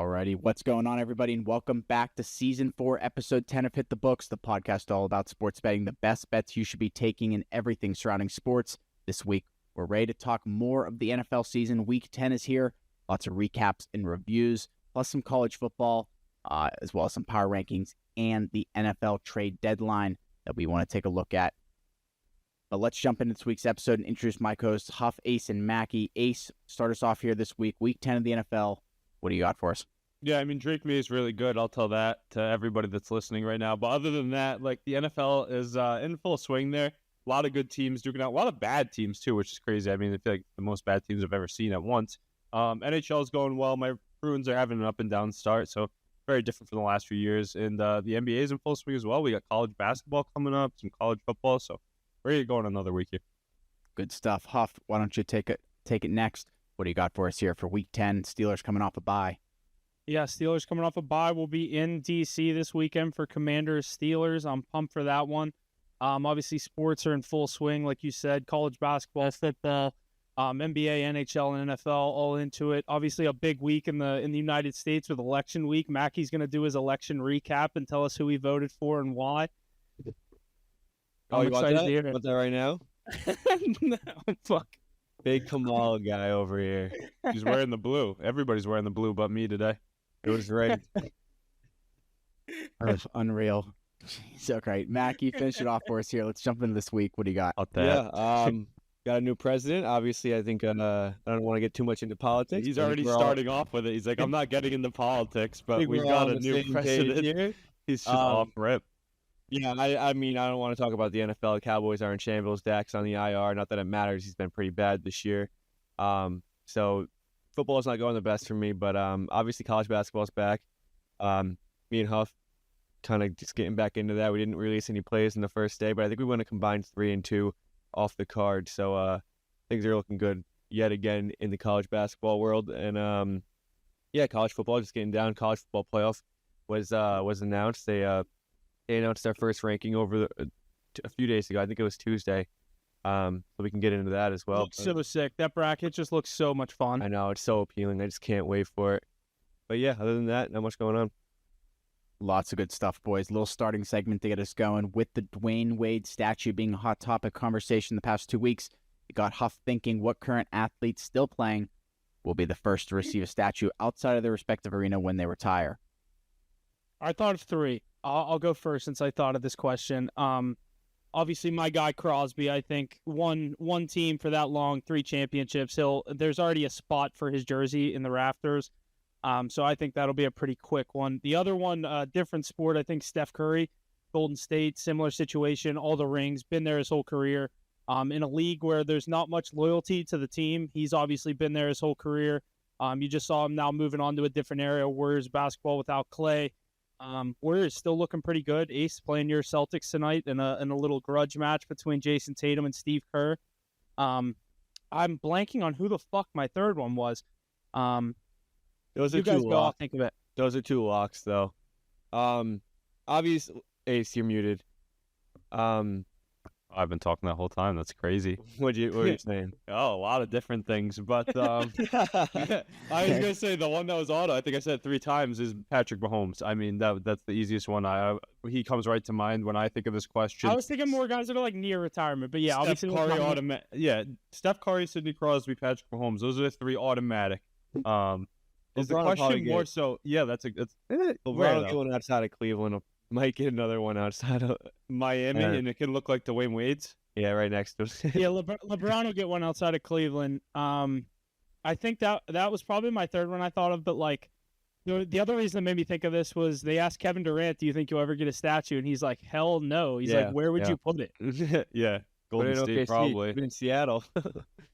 Alrighty, what's going on, everybody, and welcome back to Season 4, Episode 10 of Hit the Books, the podcast all about sports betting, the best bets you should be taking, and everything surrounding sports. This week, we're ready to talk more of the NFL season. Week 10 is here, lots of recaps and reviews, plus some college football, as well as some power rankings, and the NFL trade deadline that we want to take a look at. But let's jump into this week's episode and introduce my co-hosts, Huff, Ace, and Mackie. Ace, start us off here this week, Week 10 of the NFL. What do you got for us? Yeah, I mean, Drake May is really good. I'll tell that to everybody that's listening right now. But other than that, like, the NFL is in full swing there. A lot of good teams duking out. A lot of bad teams, too, which is crazy. I mean, I feel like the most bad teams I've ever seen at once. NHL is going well. My Bruins are having an up and down start, so very different from the last few years. And the NBA is in full swing as well. We got college basketball coming up, some college football. So ready to go on another week here. Good stuff. Huff, why don't you take it next? What do you got for us here for Week 10? Steelers coming off a bye. Yeah, Steelers coming off a bye. We'll be in D.C. this weekend for Commanders-Steelers. I'm pumped for that one. Obviously, sports are in full swing, like you said. College basketball, football, NBA, NHL, and NFL all into it. Obviously, a big week in the United States with election week. Mackey's going to do his election recap and tell us who he voted for and why. I'm excited to hear it. Want that right now? No, fuck. Big Kamal guy over here. He's wearing the blue. Everybody's wearing the blue but me today. It was rigged. Unreal. Jeez, okay, Mackie, finish it off for us here. Let's jump into this week. What do you got? Yeah, got a new president. Obviously, I think I don't want to get too much into politics. He's already starting off with it. He's like, I'm not getting into politics, but we've got a new president here. He's just off rip. Yeah, I mean, I don't want to talk about the NFL. The Cowboys are in shambles. Dak's on the IR. Not that it matters. He's been pretty bad this year. So football is not going the best for me, but obviously college basketball is back. Me and Huff kind of just getting back into that. We didn't release any plays in the first day, but I think we went a combined 3-2 off the card. So things are looking good yet again in the college basketball world. And yeah, college football just getting down. College football playoff was announced. They announced their first ranking over a few days ago. I think it was Tuesday. So we can get into that as well. Looks so sick. That bracket just looks so much fun. I know. It's so appealing. I just can't wait for it. But yeah, other than that, not much going on. Lots of good stuff, boys. Little starting segment to get us going. With the Dwayne Wade statue being a hot topic conversation the past 2 weeks, it got Huff thinking what current athletes still playing will be the first to receive a statue outside of their respective arena when they retire. I thought of 3. I'll go first since I thought of this question. Obviously, my guy Crosby, I think, one team for that long, 3 championships. There's already a spot for his jersey in the rafters. So I think that'll be a pretty quick one. The other one, different sport, I think Steph Curry, Golden State, similar situation, all the rings, been there his whole career. In a league where there's not much loyalty to the team, he's obviously been there his whole career. You just saw him now moving on to a different area, Warriors basketball without Clay. Warriors still looking pretty good. Ace playing your Celtics tonight in a little grudge match between Jason Tatum and Steve Kerr. I'm blanking on who the fuck my third one was. Those are you guys two go, I'll locks. think of it. Those are 2 locks, though. Obviously, Ace, you're muted. I've been talking that whole time. That's crazy. What were you saying? Oh, a lot of different things. But I was going to say the one that was auto, I think I said 3 times, is Patrick Mahomes. I mean, that's the easiest one. He comes right to mind when I think of this question. I was thinking more guys that are like near retirement, but yeah, Steph obviously. Curry, Steph Curry, Sidney Crosby, Patrick Mahomes. Those are the 3 automatic. Is the question more so? Yeah, that's LeBron get one outside of Cleveland. Might get another one outside of Miami, and it can look like Dwayne Wade's. Yeah, right next to us. Yeah, LeBron will get one outside of Cleveland. I think that was probably my third one I thought of, but like the other reason that made me think of this was they asked Kevin Durant, "Do you think you'll ever get a statue?" And he's like, "Hell no." He's like, "Where would you put it?" Yeah, Golden State probably. He's been in Seattle.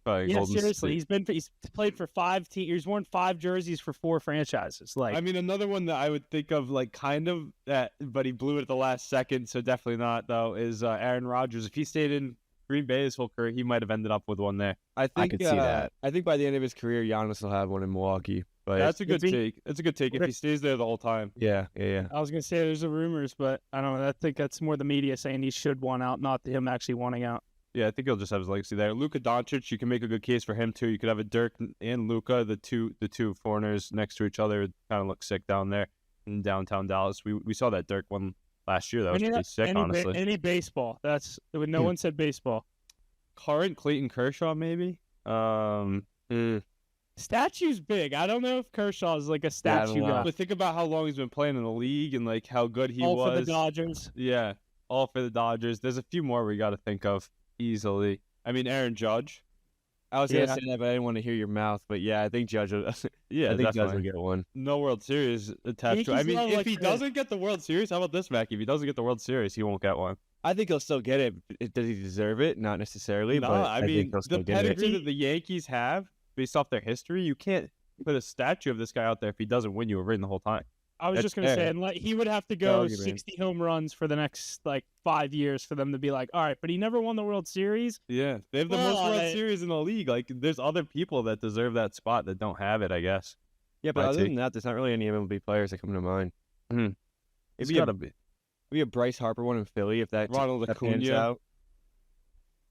Probably yeah, Golden seriously, State. he's played for 5 teams. He's worn 5 jerseys for 4 franchises. Like, I mean, another one that I would think of, like, kind of that, but he blew it at the last second, so definitely not. Though, is Aaron Rodgers. If he stayed in Green Bay his whole career, he might have ended up with one there. I could see that. I think by the end of his career, Giannis will have one in Milwaukee. But that's a good take. That's a good take if he stays there the whole time. Yeah. I was gonna say there's the rumors, but I don't know. I think that's more the media saying he should want out, not him actually wanting out. Yeah, I think he'll just have his legacy there. Luka Doncic, you can make a good case for him too. You could have a Dirk and Luka, the two foreigners next to each other. Kind of look sick down there in downtown Dallas. We saw that Dirk one last year. That was pretty sick, honestly. Any baseball. That's when no one said baseball. Current Clayton Kershaw, maybe. Statue's big. I don't know if Kershaw is like a statue guy. But think about how long he's been playing in the league and like how good he was. All for the Dodgers. Yeah, all for the Dodgers. There's a few more we got to think of easily. I mean, Aaron Judge. I was gonna say that, but I didn't want to hear your mouth. But yeah, I think Judge will. Yeah, I think Judge will get one. No World Series attached to it. I mean, if he doesn't get the World Series, how about this, Mac? If he doesn't get the World Series, he won't get one. I think he'll still get it. Does he deserve it? Not necessarily. No, but I mean, think he'll still the get it. pedigree that the Yankees have, based off their history, you can't put a statue of this guy out there if he doesn't win you a ring the whole time. I was just going to say, and he would have to go 60 home runs for the next 5 years for them to be like, all right, but he never won the World Series. Yeah, they have the most World Series in the league. Like, there's other people that deserve that spot that don't have it, I guess. Yeah, but other than that, there's not really any MLB players that come to mind. It's got to be. Maybe a Bryce Harper one in Philly if that Ronald Acuna out.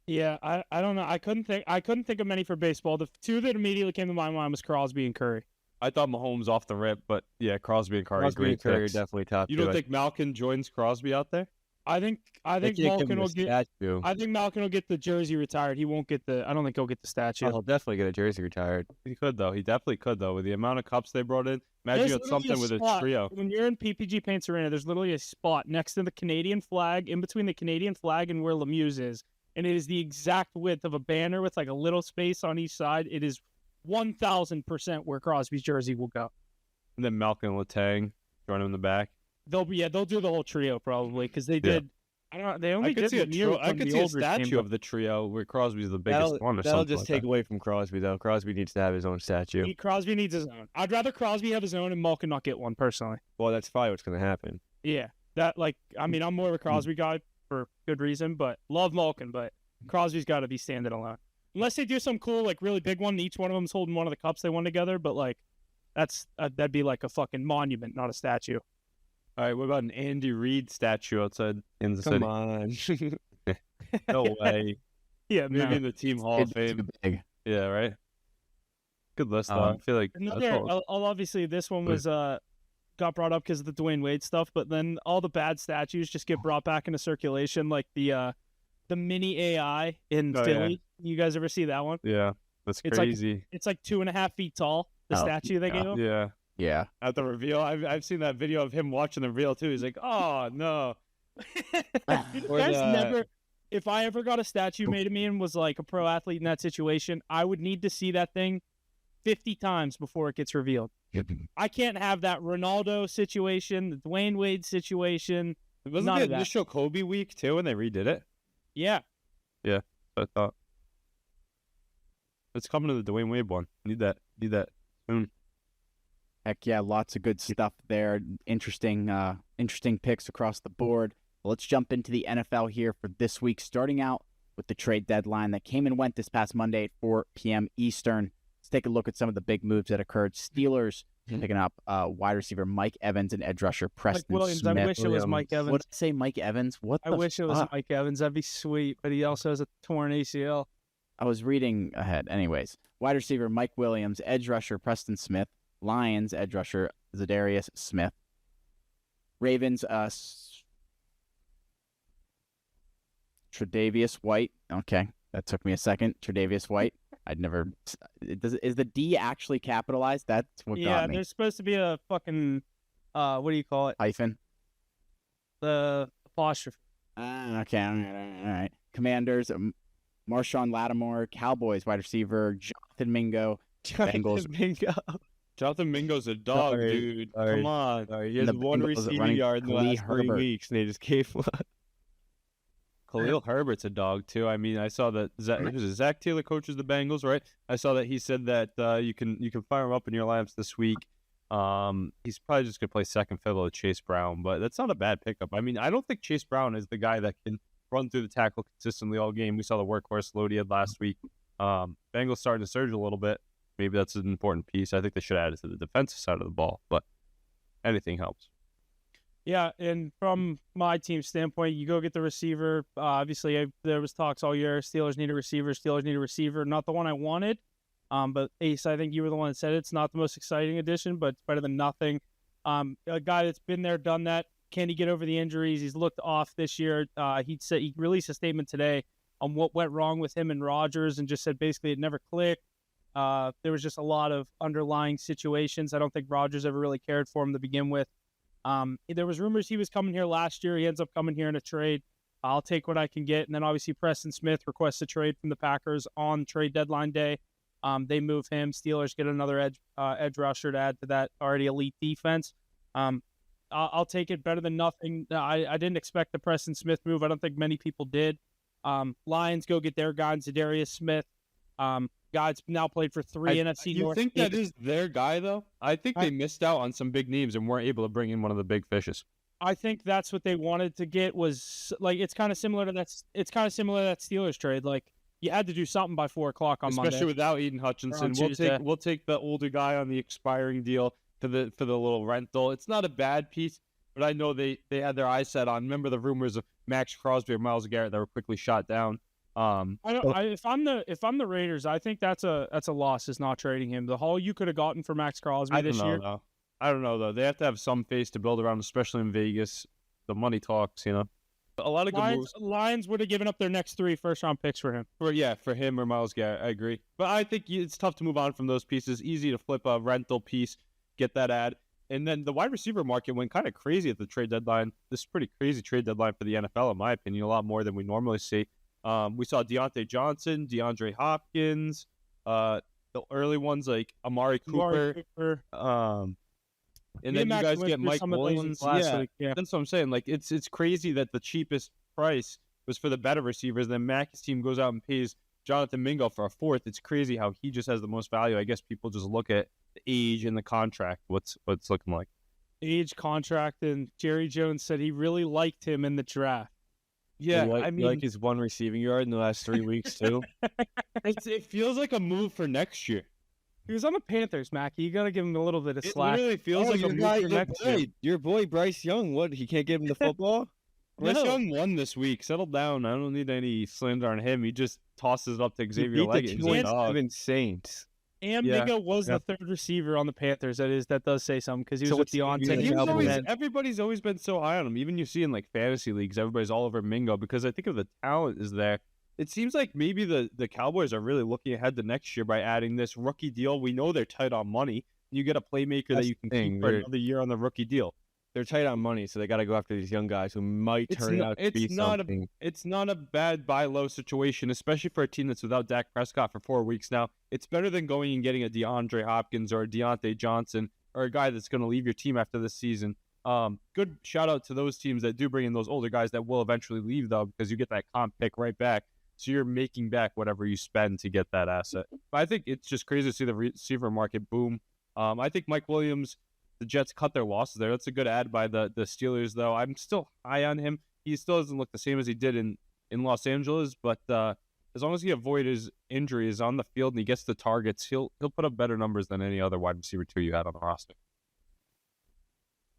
Yeah, I don't know. I couldn't think of many for baseball. The two that immediately came to my mind was Crosby and Curry. I thought Mahomes off the rip, but yeah, Crosby and Curry. Crosby and Curry are definitely top. You don't think Malkin joins Crosby out there? I think Malkin will get. I think Malkin will get the jersey retired. He won't get the. I don't think he'll get the statue. Oh, he'll definitely get a jersey retired. He could though. He definitely could though. With the amount of cups they brought in, imagine you had something with a trio. When you're in PPG Paints Arena, there's literally a spot next to the Canadian flag, in between the Canadian flag and where Lemieux is, and it is the exact width of a banner with a little space on each side. It is 1,000% where Crosby's jersey will go. And then Malkin and Letang join him in the back. They'll do the whole trio probably because they did. I don't know. They only did I could see a statue of the trio where Crosby's the biggest one. That'll just take away from Crosby though. Crosby needs to have his own statue. Crosby needs his own. I'd rather Crosby have his own and Malkin not get one personally. Well, that's probably what's going to happen. Yeah, I'm more of a Crosby guy for good reason, but love Malkin, but Crosby's got to be standing alone. Unless they do some cool, really big one, and each one of them's holding one of the cups they won together, but that'd be like a fucking monument, not a statue. All right, what about an Andy Reid statue outside in the city? Come on. No way. Yeah, maybe in the Team Hall of Fame. Big. Yeah, right. Good list, though. I feel like obviously this one was got brought up because of the Dwayne Wade stuff, but then all the bad statues just get brought back into circulation, like the mini AI in Philly. Yeah. You guys ever see that one? Yeah, that's crazy. It's 2.5 feet tall. The statue they gave him. Yeah. Yeah. At the reveal, I've seen that video of him watching the reveal too. He's like, "Oh no." If I ever got a statue made of me and was a pro athlete in that situation, I would need to see that thing 50 times before it gets revealed. I can't have that Ronaldo situation, the Dwayne Wade situation. Wasn't it initial Kobe week too when they redid it? Yeah. Yeah, I thought. It's coming to the Dwayne Wade one. Need that soon. Heck yeah, lots of good stuff there. Interesting picks across the board. Well, let's jump into the NFL here for this week, starting out with the trade deadline that came and went this past Monday at 4 p.m. Eastern. Let's take a look at some of the big moves that occurred. Steelers picking up wide receiver Mike Evans and edge rusher Preston Smith. I wish it was Mike Evans. What did I say, Mike Evans? I wish it was Mike Evans. That'd be sweet, but he also has a torn ACL. I was reading ahead. Anyways, wide receiver Mike Williams, edge rusher Preston Smith, Lions edge rusher Zadarius Smith, Ravens Tre'Davious White. Okay, that took me a second. Tre'Davious White. I'd never. Is the D actually capitalized? That's what got me. Yeah, there's supposed to be a fucking what do you call it? Hyphen. The apostrophe. Okay, all right. Commanders. Marshawn Lattimore, Cowboys wide receiver Jonathan Mingo, Bengals. Jonathan Mingo's a dog, dude. Come on. He has one receiving yard in the last 3 weeks, and they just gave one. Khalil Herbert's a dog, too. I mean, I saw that Zach Taylor coaches the Bengals, right? I saw that he said that you can fire him up in your lineups this week. He's probably just going to play second fiddle to Chase Brown, but that's not a bad pickup. I mean, I don't think Chase Brown is the guy that can run through the tackle consistently all game. We saw the workhorse load he had last week. Bengals starting to surge a little bit. Maybe that's an important piece. I think they should add it to the defensive side of the ball, but anything helps. Yeah, and from my team standpoint, you go get the receiver. Obviously, there was talks all year. Steelers need a receiver. Steelers need a receiver. Not the one I wanted. But Ace, I think you were the one that said it's not the most exciting addition, but it's better than nothing. A guy that's been there, done that. Can he get over the injuries? He's looked off this year. He released a statement today on what went wrong with him and Rodgers, and just said basically it never clicked. There was just a lot of underlying situations. I don't think Rodgers ever really cared for him to begin with. There was rumors he was coming here last year. He ends up coming here in a trade. I'll take what I can get. And then obviously Preston Smith requests a trade from the Packers on trade deadline day. They move him. Steelers get another edge rusher to add to that already elite defense. I'll take it, better than nothing. I didn't expect the Preston Smith move. I don't think many people did. Lions go get their guy, Zadarius Smith. Guy's now played for three NFC North. You think that is their guy, though? I think they missed out on some big names and weren't able to bring in one of the big fishes. I think that's what they wanted to get. Was like it's kind of similar to that. It's kind of similar to that Steelers trade. Like you had to do something by 4 o'clock on Monday, especially without Eden Hutchinson. We'll take the older guy on the expiring deal for the little rental. It's not a bad piece, but I know they had their eyes set on. Remember the rumors of Max Crosby or Myles Garrett that were quickly shot down. If I'm the Raiders, I think that's a loss is not trading him. The haul you could have gotten for Max Crosby this year. I don't know though. They have to have some face to build around, especially in Vegas. The money talks, A lot of good moves. Lions would have given up their next 3 first-round picks for him. For him or Myles Garrett, I agree. But I think it's tough to move on from those pieces. Easy to flip a rental piece, get that ad. And then the wide receiver market went kind of crazy at the trade deadline. This is a pretty crazy trade deadline for the NFL, in my opinion, a lot more than we normally see. We saw Deontay Johnson, DeAndre Hopkins, the early ones like Amari Cooper. And then you guys get Mike Williams last week. Yeah, that's what I'm saying. Like it's crazy that the cheapest price was for the better receivers. Then Mack's team goes out and pays Jonathan Mingo for a 4th. It's crazy how he just has the most value. I guess people just look at the age and the contract. What's looking like age, contract, and Jerry Jones said he really liked him in the draft. Yeah, you like his 1 receiving yard in the last 3 weeks too. It feels like a move for next year. He was on the Panthers, Mackie. You got to give him a little bit of slack. It literally feels like a move for next year. Your boy Bryce Young, what? He can't give him the football? Bryce Young won this week. Settle down. I don't need any slander on him. He just tosses it up to Xavier Leggett. Saints. And Mingo was the 3rd receiver on the Panthers. That does say something because he was with Deontay. Everybody's always been so high on him. Even you see in like fantasy leagues, everybody's all over Mingo because I think of the talent is there. It seems like maybe the Cowboys are really looking ahead to next year by adding this rookie deal. We know they're tight on money. You get a playmaker that you can keep for another year on the rookie deal. They're tight on money, so they got to go after these young guys who might turn out to be something. It's not a bad buy low situation, especially for a team that's without Dak Prescott for 4 weeks now. It's better than going and getting a DeAndre Hopkins or a Deontay Johnson or a guy that's going to leave your team after this season. Good shout out to those teams that do bring in those older guys that will eventually leave, though, because you get that comp pick right back. So you're making back whatever you spend to get that asset. But I think it's just crazy to see the receiver market boom. I think Mike Williams, the Jets cut their losses there. That's a good ad by the Steelers, though. I'm still high on him. He still doesn't look the same as he did in Los Angeles, but as long as he avoids his injuries on the field and he gets the targets, he'll put up better numbers than any other wide receiver 2 you had on the roster.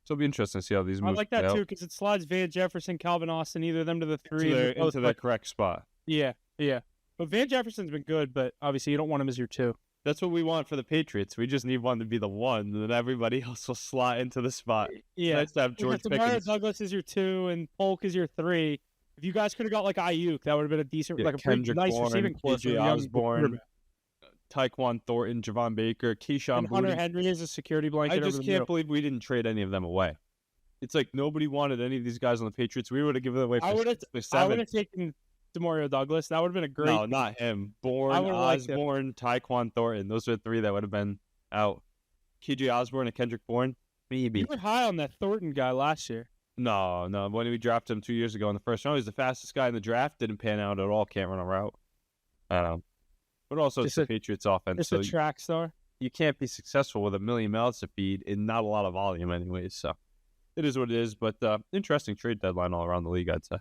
So it'll be interesting to see how these moves I like that, too, because it slides Van Jefferson, Calvin Austin, either of them to the 3. Into their correct spot. Yeah. But Van Jefferson's been good, but obviously you don't want him as your 2. That's what we want for the Patriots. We just need one to be the 1, and then everybody else will slot into the spot. Yeah. It's nice to have George Pickens. Douglas is your 2, and Polk is your 3. If you guys could have got like Ayuk, that would have been a decent, like a pretty nice receiving core. KJ Osborne, Tyquan Thornton, Javon Baker, Keyshawn and Hunter Henry is a security blanket. I just can't believe we didn't trade any of them away. It's like nobody wanted any of these guys on the Patriots. We would have given away for 7. I would have taken Demario Douglas. That would have been a great. No, not him. Osborne, Tyquan Thornton. Those are the 3 that would have been out. KJ Osborne and Kendrick Bourne. Maybe. You were high on that Thornton guy last year. No. When we drafted him 2 years ago in the first round, he's the fastest guy in the draft. Didn't pan out at all. Can't run a route. I don't know. But also, it's the Patriots offense. It's a track star. You can't be successful with 1 million mouths to feed and not a lot of volume anyways. So it is what it is. But interesting trade deadline all around the league, I'd say.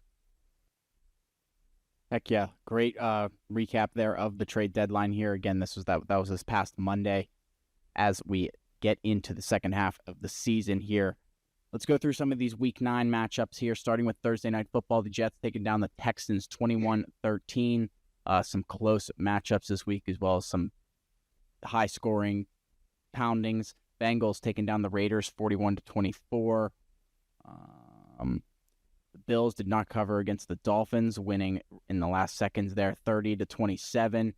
Heck yeah. Great recap there of the trade deadline here. Again, that was this past Monday as we get into the second half of the season here. Let's go through some of these Week 9 matchups here, starting with Thursday Night Football. The Jets taking down the Texans 21-13. Some close matchups this week, as well as some high-scoring poundings. Bengals taking down the Raiders 41-24. The Bills did not cover against the Dolphins, winning in the last seconds there 30-27.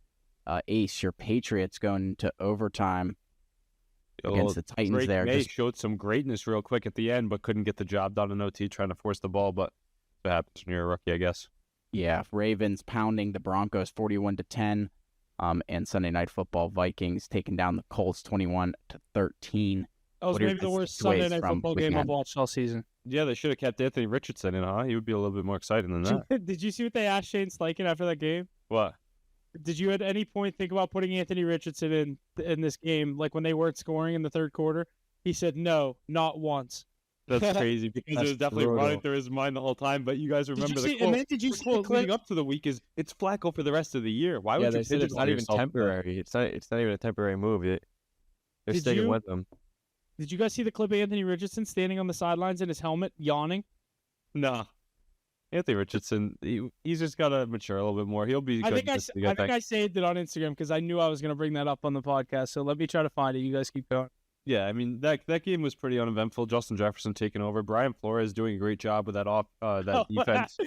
Ace, your Patriots going into overtime against the Titans Drake there. May showed some greatness real quick at the end, but couldn't get the job done in OT trying to force the ball. But that happens when you're a rookie, I guess. Yeah, Ravens pounding the Broncos 41-10. And Sunday Night Football, Vikings taking down the Colts 21-13. That was maybe the worst Sunday Night Football game I've watched all season. Yeah, they should have kept Anthony Richardson in, huh? He would be a little bit more exciting than that. Did you see what they asked Shane Steichen after that game? What? Did you at any point think about putting Anthony Richardson in this game, like when they weren't scoring in the third quarter? He said, no, not once. That's crazy because it was definitely running through his mind the whole time. But you guys remember the quote. And then did you see the clip leading up to the week is it's Flacco for the rest of the year. Why would you say it's not even temporary? It's not even a temporary move. They're sticking with them. Did you guys see the clip of Anthony Richardson standing on the sidelines in his helmet, yawning? No. Anthony Richardson, he's just got to mature a little bit more. He'll be good. I think I saved it on Instagram because I knew I was going to bring that up on the podcast. So let me try to find it. You guys keep going. Yeah, I mean, that game was pretty uneventful. Justin Jefferson taking over. Brian Flores doing a great job with that defense.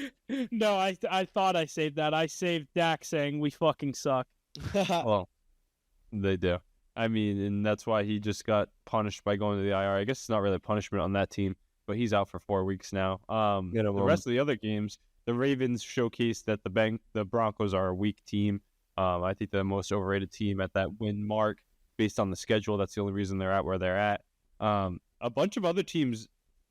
No, I thought I saved that. I saved Dak saying we fucking suck. Well, they do. I mean, and that's why he just got punished by going to the IR. I guess it's not really punishment on that team, but he's out for 4 weeks now. The rest of the other games, the Ravens showcased that the Broncos are a weak team. I think they're the most overrated team at that win mark based on the schedule. That's the only reason they're at where they're at. A bunch of other teams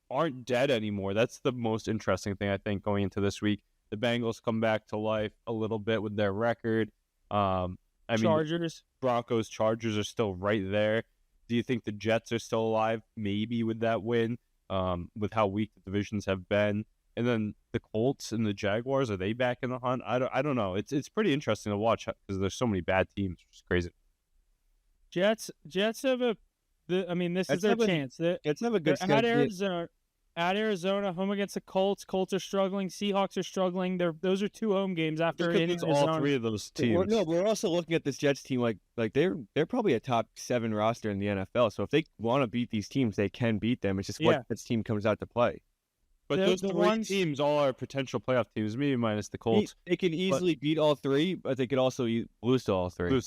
aren't dead anymore. That's the most interesting thing, I think, going into this week. The Bengals come back to life a little bit with their record. Chargers. Broncos, Chargers are still right there. Do you think the Jets are still alive? Maybe with that win, with how weak the divisions have been. And then the Colts and the Jaguars, are they back in the hunt? I don't know. It's pretty interesting to watch because there's so many bad teams. It's crazy. Jets have this is their chance. Jets have a good schedule. At Arizona, home against the Colts. Colts are struggling. Seahawks are struggling. Those are 2 home games after all 3 of those teams. We're also looking at this Jets team like they're probably a top 7 roster in the NFL. So if they want to beat these teams, they can beat them. It's just what this team comes out to play. But those 3 teams all are potential playoff teams, maybe minus the Colts. They can easily beat all 3, but they could also lose to all 3.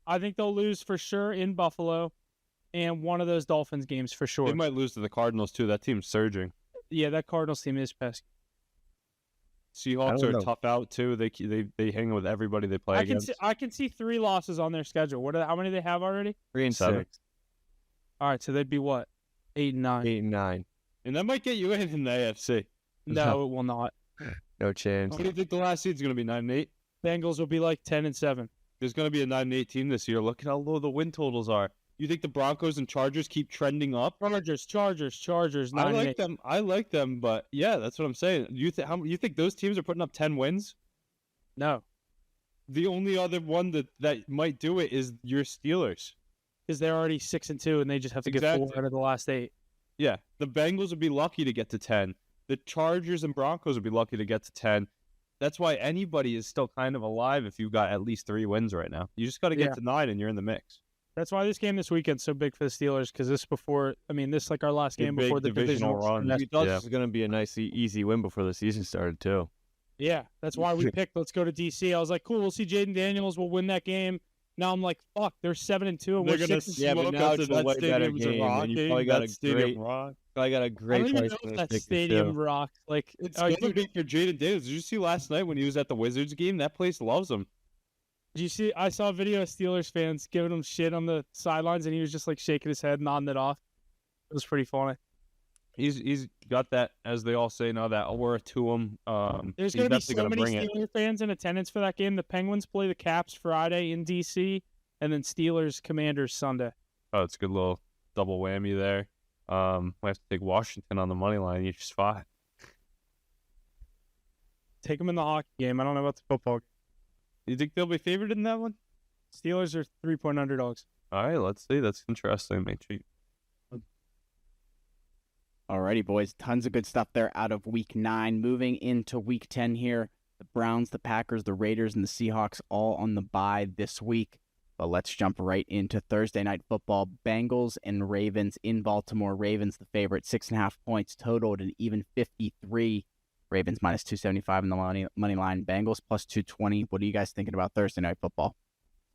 I think they'll lose for sure in Buffalo. And one of those Dolphins games for sure. They might lose to the Cardinals too. That team's surging. Yeah, that Cardinals team is pesky. Seahawks are tough out too. They hang with everybody they play against. I can see 3 losses on their schedule. How many do they have already? 3 and 6. All right, so they'd be what? 8 and 9. 8 and 9. And that might get you in the AFC. No, it will not. No chance. What do you think the last seed's going to be? 9 and 8. Bengals will be like 10 and 7. There's going to be a 9 and 8 team this year. Look at how low the win totals are. You think the Broncos and Chargers keep trending up? Chargers. 9 I like them. I like them, but yeah, that's what I'm saying. You think those teams are putting up 10 wins? No. The only other one that might do it is your Steelers, because they're already 6 and 2, and they just have to get 4 out of the last 8. Yeah, the Bengals would be lucky to get to 10. The Chargers and Broncos would be lucky to get to 10. That's why anybody is still kind of alive if you've got at least 3 wins right now. You just got to get to 9, and you're in the mix. That's why this game this weekend's so big for the Steelers, because this is like our last game before the divisional run. We thought this was going to be a nice, easy win before the season started, too. Yeah, that's why we picked let's go to D.C. I was like, cool, we'll see Jaden Daniels. We'll win that game. Now I'm like, fuck, they're 7 and 2, and we're 6 and 2. Yeah, but now it's a way better game, and you probably got a great I don't even know if that stadium rocks. Like, it's going to be for Jaden Daniels. Did you see last night when he was at the Wizards game? That place loves him. Did you see? I saw a video of Steelers fans giving him shit on the sidelines, and he was just like shaking his head, nodding it off. It was pretty funny. He's got that, as they all say now, that aura to him. There's going to be so many Steelers fans in attendance for that game. The Penguins play the Caps Friday in D.C., and then Steelers Commanders Sunday. Oh, it's a good little double whammy there. We have to take Washington on the money line each spot. Take them in the hockey game. I don't know about the football game. You think they'll be favored in that one? Steelers are 3-point underdogs. All right, let's see. That's interesting. Make sure Alrighty, boys. Tons of good stuff there out of week 9. Moving into week 10 here. The Browns, the Packers, the Raiders, and the Seahawks all on the bye this week. But let's jump right into Thursday night football. Bengals and Ravens in Baltimore. Ravens the favorite, 6.5 points totaled, and even 53. Ravens minus 275 in the money line. Bengals plus 220. What are you guys thinking about Thursday night football?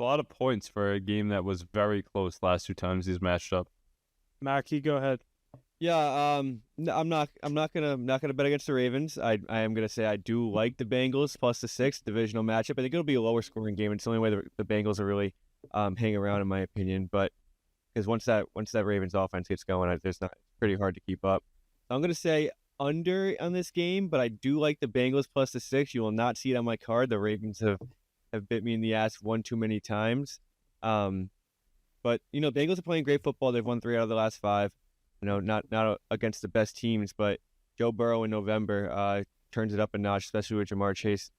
A lot of points for a game that was very close last 2 times these matched up. Mackie, go ahead. Yeah, I'm not gonna bet against the Ravens. I am gonna say I do like the Bengals plus the 6 divisional matchup. I think it'll be a lower scoring game. It's the only way the Bengals are really hang around, in my opinion. But because once that Ravens offense gets going, it's pretty hard to keep up. So I'm gonna say under on this game, but I do like the Bengals plus the 6. You will not see it on my card. The Ravens have bit me in the ass one too many times. But Bengals are playing great football. They've won 3 out of the last 5. Not against the best teams, but Joe Burrow in November turns it up a notch, especially with Jamar Chase.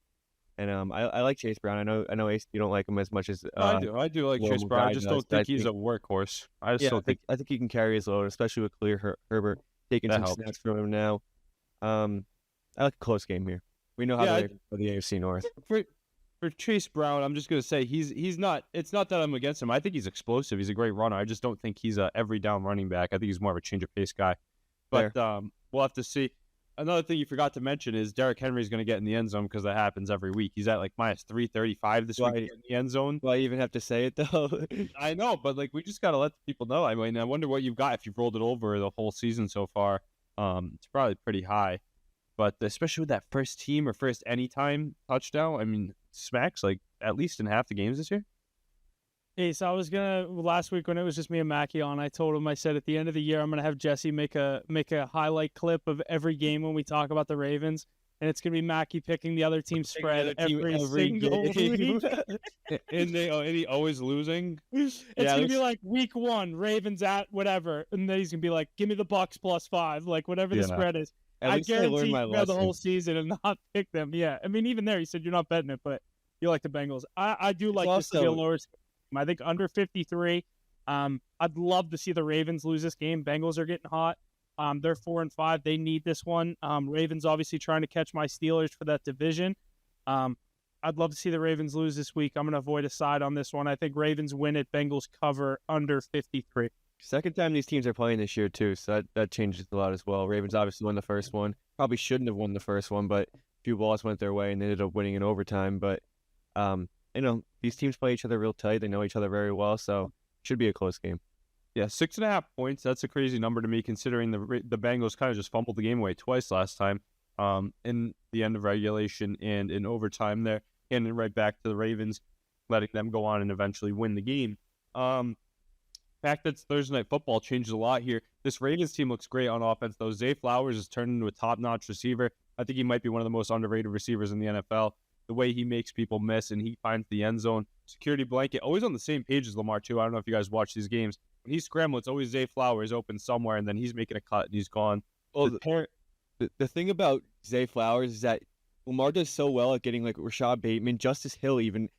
And I like Chase Brown. I know Ace, you don't like him as much as I do like Chase Brown. I just don't think he's a workhorse. I think he can carry his load, especially with Khalil Herbert taking some snaps from him now. I like a close game here. We know how they for the AFC North. For Chase Brown, I'm just gonna say he's not. It's not that I'm against him. I think he's explosive. He's a great runner. I just don't think he's a every down running back. I think he's more of a change of pace guy. But we'll have to see. Another thing you forgot to mention is Derrick Henry is going to get in the end zone because that happens every week. He's at like minus 335 this week in the end zone. Do I even have to say it though? I know, but we just got to let people know. I mean, I wonder what you've got if you've rolled it over the whole season so far. It's probably pretty high, but especially with that first team or first anytime touchdown, I mean, smacks at least in half the games this year. Hey, so last week when it was just me and Mackie on, I told him, I said at the end of the year, I'm going to have Jesse make a highlight clip of every game when we talk about the Ravens. And it's going to be Mackie picking the other team's spread every single week. and he always losing. It's going to be like week 1, Ravens at whatever. And then he's going to be like, give me the Bucks plus 5, whatever the spread is. I guarantee you the whole season and not pick them. Yeah. I mean, even there, he said you're not betting it, but you like the Bengals. I do like this to be a lower score. I think under 53. I'd love to see the Ravens lose this game. Bengals are getting hot. They're 4-5. They need this one. Ravens obviously trying to catch my Steelers for that division. I'd love to see the Ravens lose this week. I'm going to avoid a side on this one. I think Ravens win it. Bengals cover under 53. Second time these teams are playing this year too, so that changes a lot as well. Ravens obviously won the first one. Probably shouldn't have won the first one, but a few balls went their way and they ended up winning in overtime. But these teams play each other real tight. They know each other very well, so it should be a close game. Yeah, 6.5 points. That's a crazy number to me, considering the Bengals kind of just fumbled the game away twice last time, in the end of regulation and in overtime there, and then right back to the Ravens, letting them go on and eventually win the game. Fact that Thursday night football changes a lot here. This Ravens team looks great on offense, though. Zay Flowers has turned into a top-notch receiver. I think he might be one of the most underrated receivers in the NFL. The way he makes people miss and he finds the end zone. Security blanket, always on the same page as Lamar, too. I don't know if you guys watch these games. When he's scrambling, it's always Zay Flowers open somewhere, and then he's making a cut, and he's gone. Oh, the thing about Zay Flowers is that Lamar does so well at getting Rashad Bateman, Justice Hill even,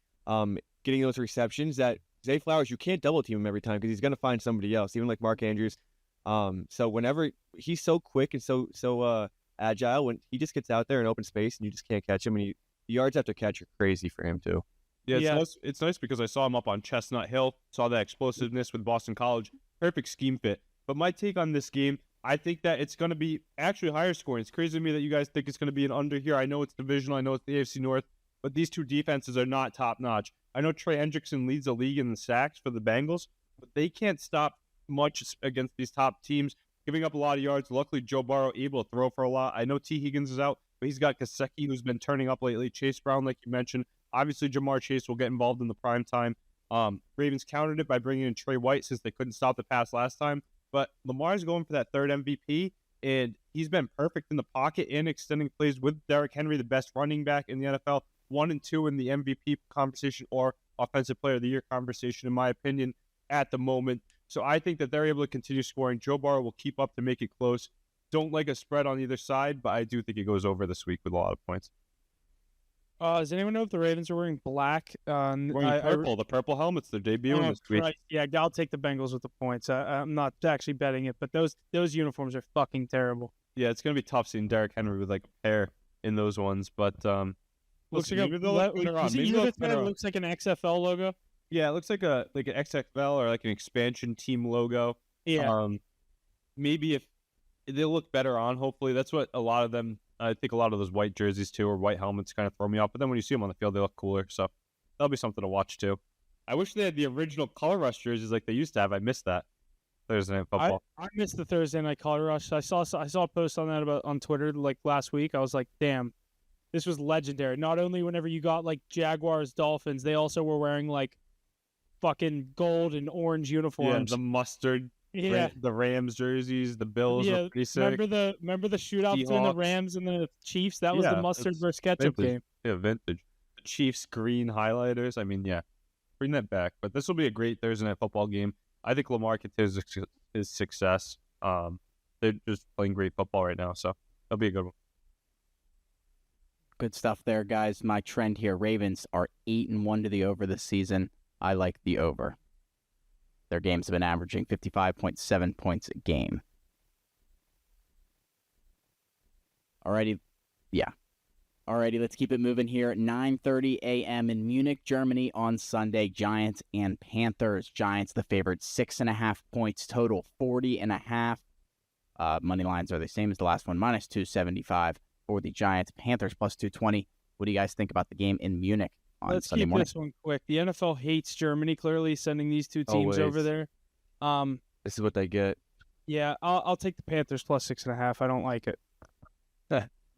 getting those receptions that Zay Flowers, you can't double team him every time because he's going to find somebody else, even like Mark Andrews. So whenever he's so quick and so agile, when he just gets out there in open space and you just can't catch him, and the yards after catch are crazy for him too. Yeah, it's nice because I saw him up on Chestnut Hill, saw that explosiveness with Boston College. Perfect scheme fit. But my take on this game, I think that it's going to be actually higher scoring. It's crazy to me that you guys think it's going to be an under here. I know it's divisional. I know it's the AFC North. But these two defenses are not top-notch. I know Trey Hendrickson leads the league in the sacks for the Bengals, but they can't stop much against these top teams, giving up a lot of yards. Luckily, Joe Burrow able to throw for a lot. I know T. Higgins is out, but he's got Gesicki, who's been turning up lately. Chase Brown, like you mentioned. Obviously, Jamar Chase will get involved in the prime time. Ravens countered it by bringing in Trey White since they couldn't stop the pass last time. But Lamar's going for that third MVP, and he's been perfect in the pocket and extending plays with Derrick Henry, the best running back in the NFL, 1 and 2 in the MVP conversation or Offensive Player of the Year conversation, in my opinion, at the moment. So I think that they're able to continue scoring. Joe Burrow will keep up to make it close. Don't like a spread on either side, but I do think it goes over this week with a lot of points. Does anyone know if the Ravens are wearing black? Wearing purple. The purple helmets. They're debuting this week. Right. Yeah, I'll take the Bengals with the points. I'm not actually betting it, but those uniforms are fucking terrible. Yeah, it's gonna be tough seeing Derrick Henry with like a pair in those ones, but Looks listen, like maybe they'll look better on. Maybe they'll look better on. looks like an XFL logo. Yeah, it looks like an XFL or like an expansion team logo. Yeah. Maybe if they'll look better on, hopefully. That's what a lot of them, I think a lot of those white jerseys too, or white helmets kind of throw me off. But then when you see them on the field, they look cooler. So that'll be something to watch too. I wish they had the original color rush jerseys like they used to have. I missed that Thursday Night Football. I missed the Thursday Night Color Rush. I saw a post on that on Twitter like last week. I was like, damn, this was legendary. Not only whenever you got like Jaguars, Dolphins, they also were wearing like fucking gold and orange uniforms. Yeah, the mustard. Yeah. The Rams jerseys, the Bills were pretty sick. Remember the shootout between the Rams and the Chiefs? That was the mustard versus ketchup game. Yeah, vintage. The Chiefs green highlighters. I mean, yeah, bring that back. But this will be a great Thursday Night Football game. I think Lamar continues his success. They're just playing great football right now, so that'll be a good one. Good stuff there, guys. My trend here: Ravens are 8-1 to the over this season. I like the over. Their games have been averaging 55.7 points a game. Alrighty, let's keep it moving here. 9:30 a.m. in Munich, Germany on Sunday. Giants and Panthers. Giants the favorite, 6.5 points total, 40.5. Money lines are the same as the last one, minus 275 for the Giants. Panthers plus 220. What do you guys think about the game in Munich? Let's Sunday keep morning. this one quick. The NFL hates Germany, clearly sending these two teams over there. This is what they get. Yeah, I'll take the Panthers plus 6.5. I don't like it.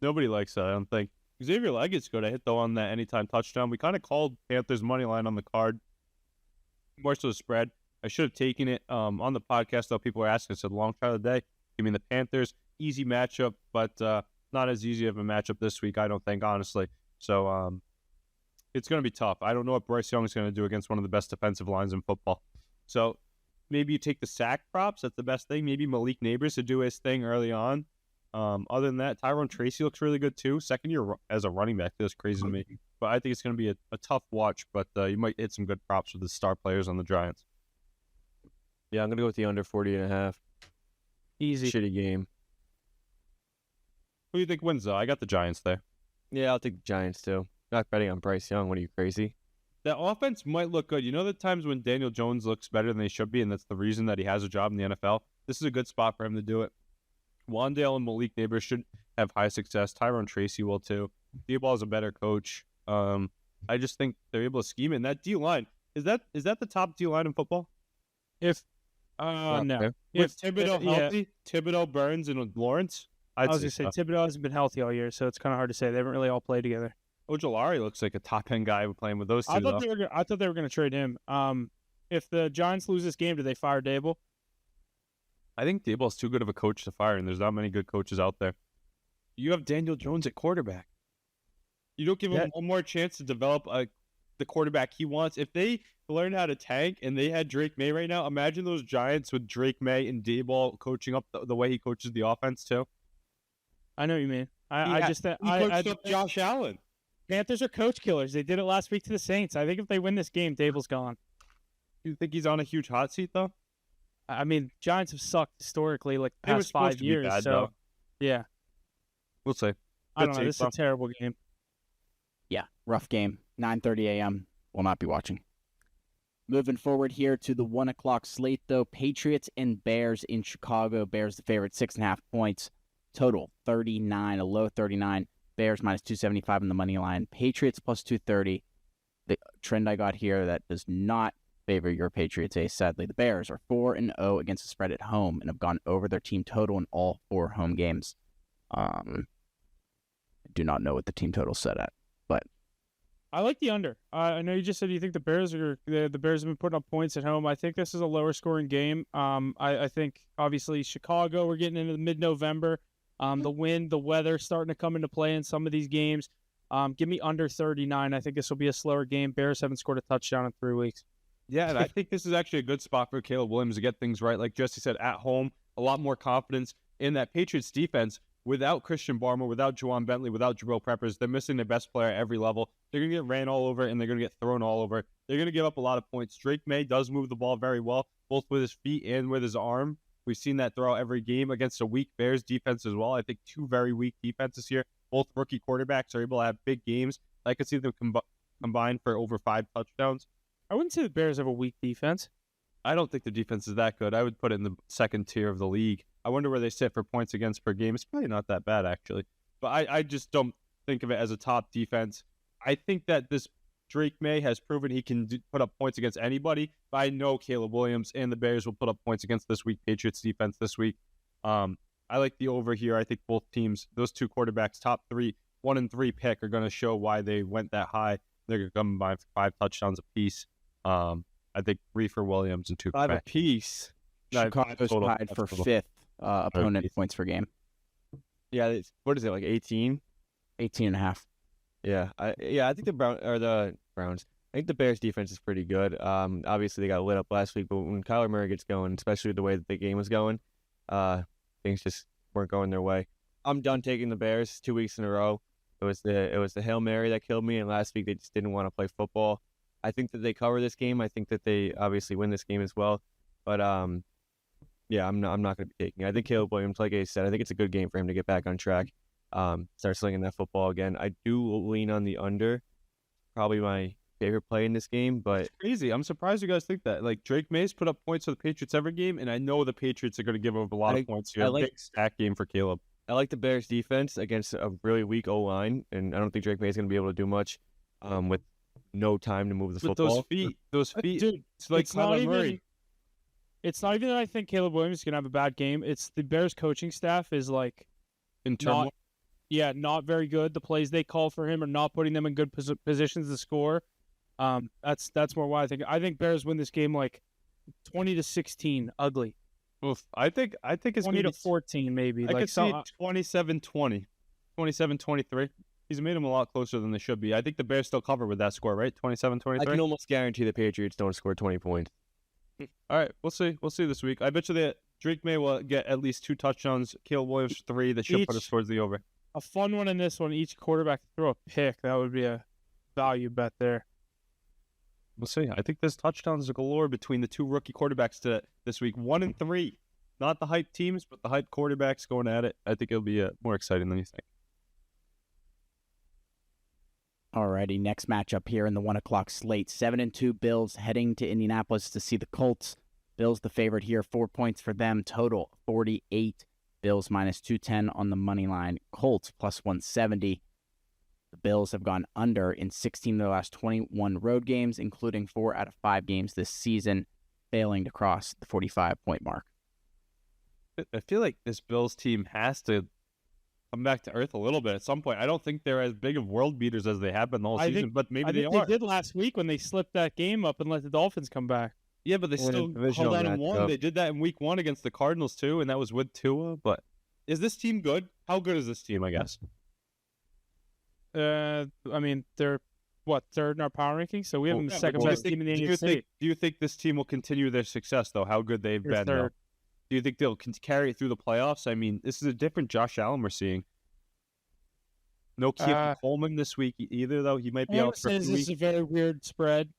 Nobody likes that, I don't think. Xavier Leggett's good. I hit though on that anytime touchdown. We kind of called Panthers money line on the card. More so the spread. I should have taken it on the podcast though. People were asking. I said long try of the day. Give me the Panthers. Easy matchup, but not as easy of a matchup this week, I don't think, honestly. So it's going to be tough. I don't know what Bryce Young is going to do against one of the best defensive lines in football. So maybe you take the sack props. That's the best thing. Maybe Malik Neighbors to do his thing early on. Other than that, Tyrone Tracy looks really good too. Second year as a running back. That's crazy to me. But I think it's going to be a tough watch, but you might hit some good props with the star players on the Giants. Yeah, I'm going to go with the under 40.5. Easy. Shitty game. Who do you think wins, though? I got the Giants there. Yeah, I'll take the Giants too. Not betting on Bryce Young. What are you, crazy? The offense might look good. You know the times when Daniel Jones looks better than they should be, and that's the reason that he has a job in the NFL? This is a good spot for him to do it. Wandale and Malik Neighbors should have high success. Tyrone Tracy will too. D-Ball is a better coach. I just think they're able to scheme it. And that D-line, is that the top D-line in football? No. If Thibodeau healthy, Thibodeau, Burns, and Lawrence? I was going to say, Thibodeau hasn't been healthy all year, so it's kind of hard to say. They haven't really all played together. Ojolari looks like a top-end guy playing with those two, I thought they were going to trade him. If the Giants lose this game, do they fire Dable? I think Daboll's too good of a coach to fire, and there's not many good coaches out there. You have Daniel Jones at quarterback. You don't give him one more chance to develop the quarterback he wants. If they learn how to tank and they had Drake May right now, imagine those Giants with Drake May and Daboll coaching up the way he coaches the offense too. I know what you mean. He coached up Josh Allen. Panthers are coach killers. They did it last week to the Saints. I think if they win this game, Dable's gone. You think he's on a huge hot seat though? I mean, Giants have sucked historically, like the past 5 years. Bad, so, though. Yeah. We'll see. I don't know. This is a terrible game. Yeah, rough game. 9:30 a.m. Will not be watching. Moving forward here to the 1 o'clock slate, though. Patriots and Bears in Chicago. Bears the favorite, 6.5 points. Total 39, a low 39. Bears minus 275 on the money line. Patriots plus 230. The trend I got here that does not favor your Patriots ace, sadly. The Bears are 4-0 against the spread at home and have gone over their team total in all 4 home games. I do not know what the team total set at, but I like the under. I know you just said you think the Bears have been putting up points at home. I think this is a lower scoring game. I think obviously Chicago, we're getting into mid-November. The wind, the weather starting to come into play in some of these games. Give me under 39. I think this will be a slower game. Bears haven't scored a touchdown in 3 weeks. Yeah, and I think this is actually a good spot for Caleb Williams to get things right. Like Jesse said, at home, a lot more confidence in that Patriots defense. without Christian Barmore, without Juwan Bentley, without Jabril Peppers. They're missing their best player at every level. They're going to get ran all over, and they're going to get thrown all over. They're going to give up a lot of points. Drake May does move the ball very well, both with his feet and with his arm. We've seen that throughout every game against a weak Bears defense as well. I think two very weak defenses here. Both rookie quarterbacks are able to have big games. I could see them combine for over 5 touchdowns. I wouldn't say the Bears have a weak defense. I don't think the defense is that good. I would put it in the second tier of the league. I wonder where they sit for points against per game. It's probably not that bad, actually. But I just don't think of it as a top defense. I think that this Drake May has proven he can put up points against anybody. But I know Caleb Williams and the Bears will put up points against this week Patriots defense this week. I like the over here. I think both teams, those two quarterbacks, top 3, 1 and 3 pick, are going to show why they went that high. They're going to come by 5 touchdowns apiece. I think 3 for Williams and 2 for 5 May. apiece. Chicago's tied for 5th opponent points per game. Yeah, what is it, like 18? 18.5. Yeah, I think the Browns. I think the Bears defense is pretty good. Obviously they got lit up last week, but when Kyler Murray gets going, especially the way that the game was going, things just weren't going their way. I'm done taking the Bears 2 weeks in a row. It was the Hail Mary that killed me, and last week they just didn't want to play football. I think that they cover this game. I think that they obviously win this game as well. But yeah, I'm not going to be taking it. I think Caleb Williams, like I said, I think it's a good game for him to get back on track, start slinging that football again. I do lean on the under, probably my favorite play in this game. But it's crazy. I'm surprised you guys think that. Like, Drake May's put up points for the Patriots every game, and I know the Patriots are going to give up a lot of points here. Big stack game for Caleb. I like the Bears defense against a really weak O-line, and I don't think Drake May is going to be able to do much with no time to move the football. Those feet, dude, it's like Kyler Murray. It's not even that I think Caleb Williams is going to have a bad game. It's the Bears coaching staff is like in turmoil. Not very good. The plays they call for him are not putting them in good positions to score. That's more why I think Bears win this game like 20-16, ugly. Oof. I think it's 20-14 maybe. I could see 27-20, 27-23. He's made them a lot closer than they should be. I think the Bears still cover with that score, right? 27-23. I can almost guarantee the Patriots don't score 20 points. All right, we'll see. We'll see this week. I bet you that Drake May will get at least 2 touchdowns. Caleb Williams 3. That should put us towards the over. A fun one in this one. Each quarterback throw a pick. That would be a value bet there. We'll see. I think there's touchdowns galore between the 2 rookie quarterbacks this week. 1 and 3. Not the hype teams, but the hype quarterbacks going at it. I think it'll be more exciting than you think. Alrighty, next matchup here in the 1 o'clock slate. 7-2 Bills heading to Indianapolis to see the Colts. Bills the favorite here. 4 points for them. Total 48. Bills minus 210 on the money line. Colts plus 170. The Bills have gone under in 16 of their last 21 road games, including 4 out of 5 games this season, failing to cross the 45-point mark. I feel like this Bills team has to come back to earth a little bit at some point. I don't think they're as big of world beaters as they have been the whole season, but maybe they are. They did last week when they slipped that game up and let the Dolphins come back. Yeah, but they still held out and won. They did that in week 1 against the Cardinals too, and that was with Tua. But is this team good? How good is this team, I guess? I mean, they're third in our power rankings, so we have them the second best team in the NFC. Do you think this team will continue their success, though? How good they've been, though? Do you think they'll carry it through the playoffs? I mean, this is a different Josh Allen we're seeing. No Keith Coleman this week either, though. He might be out for 2 weeks. This is a very weird spread.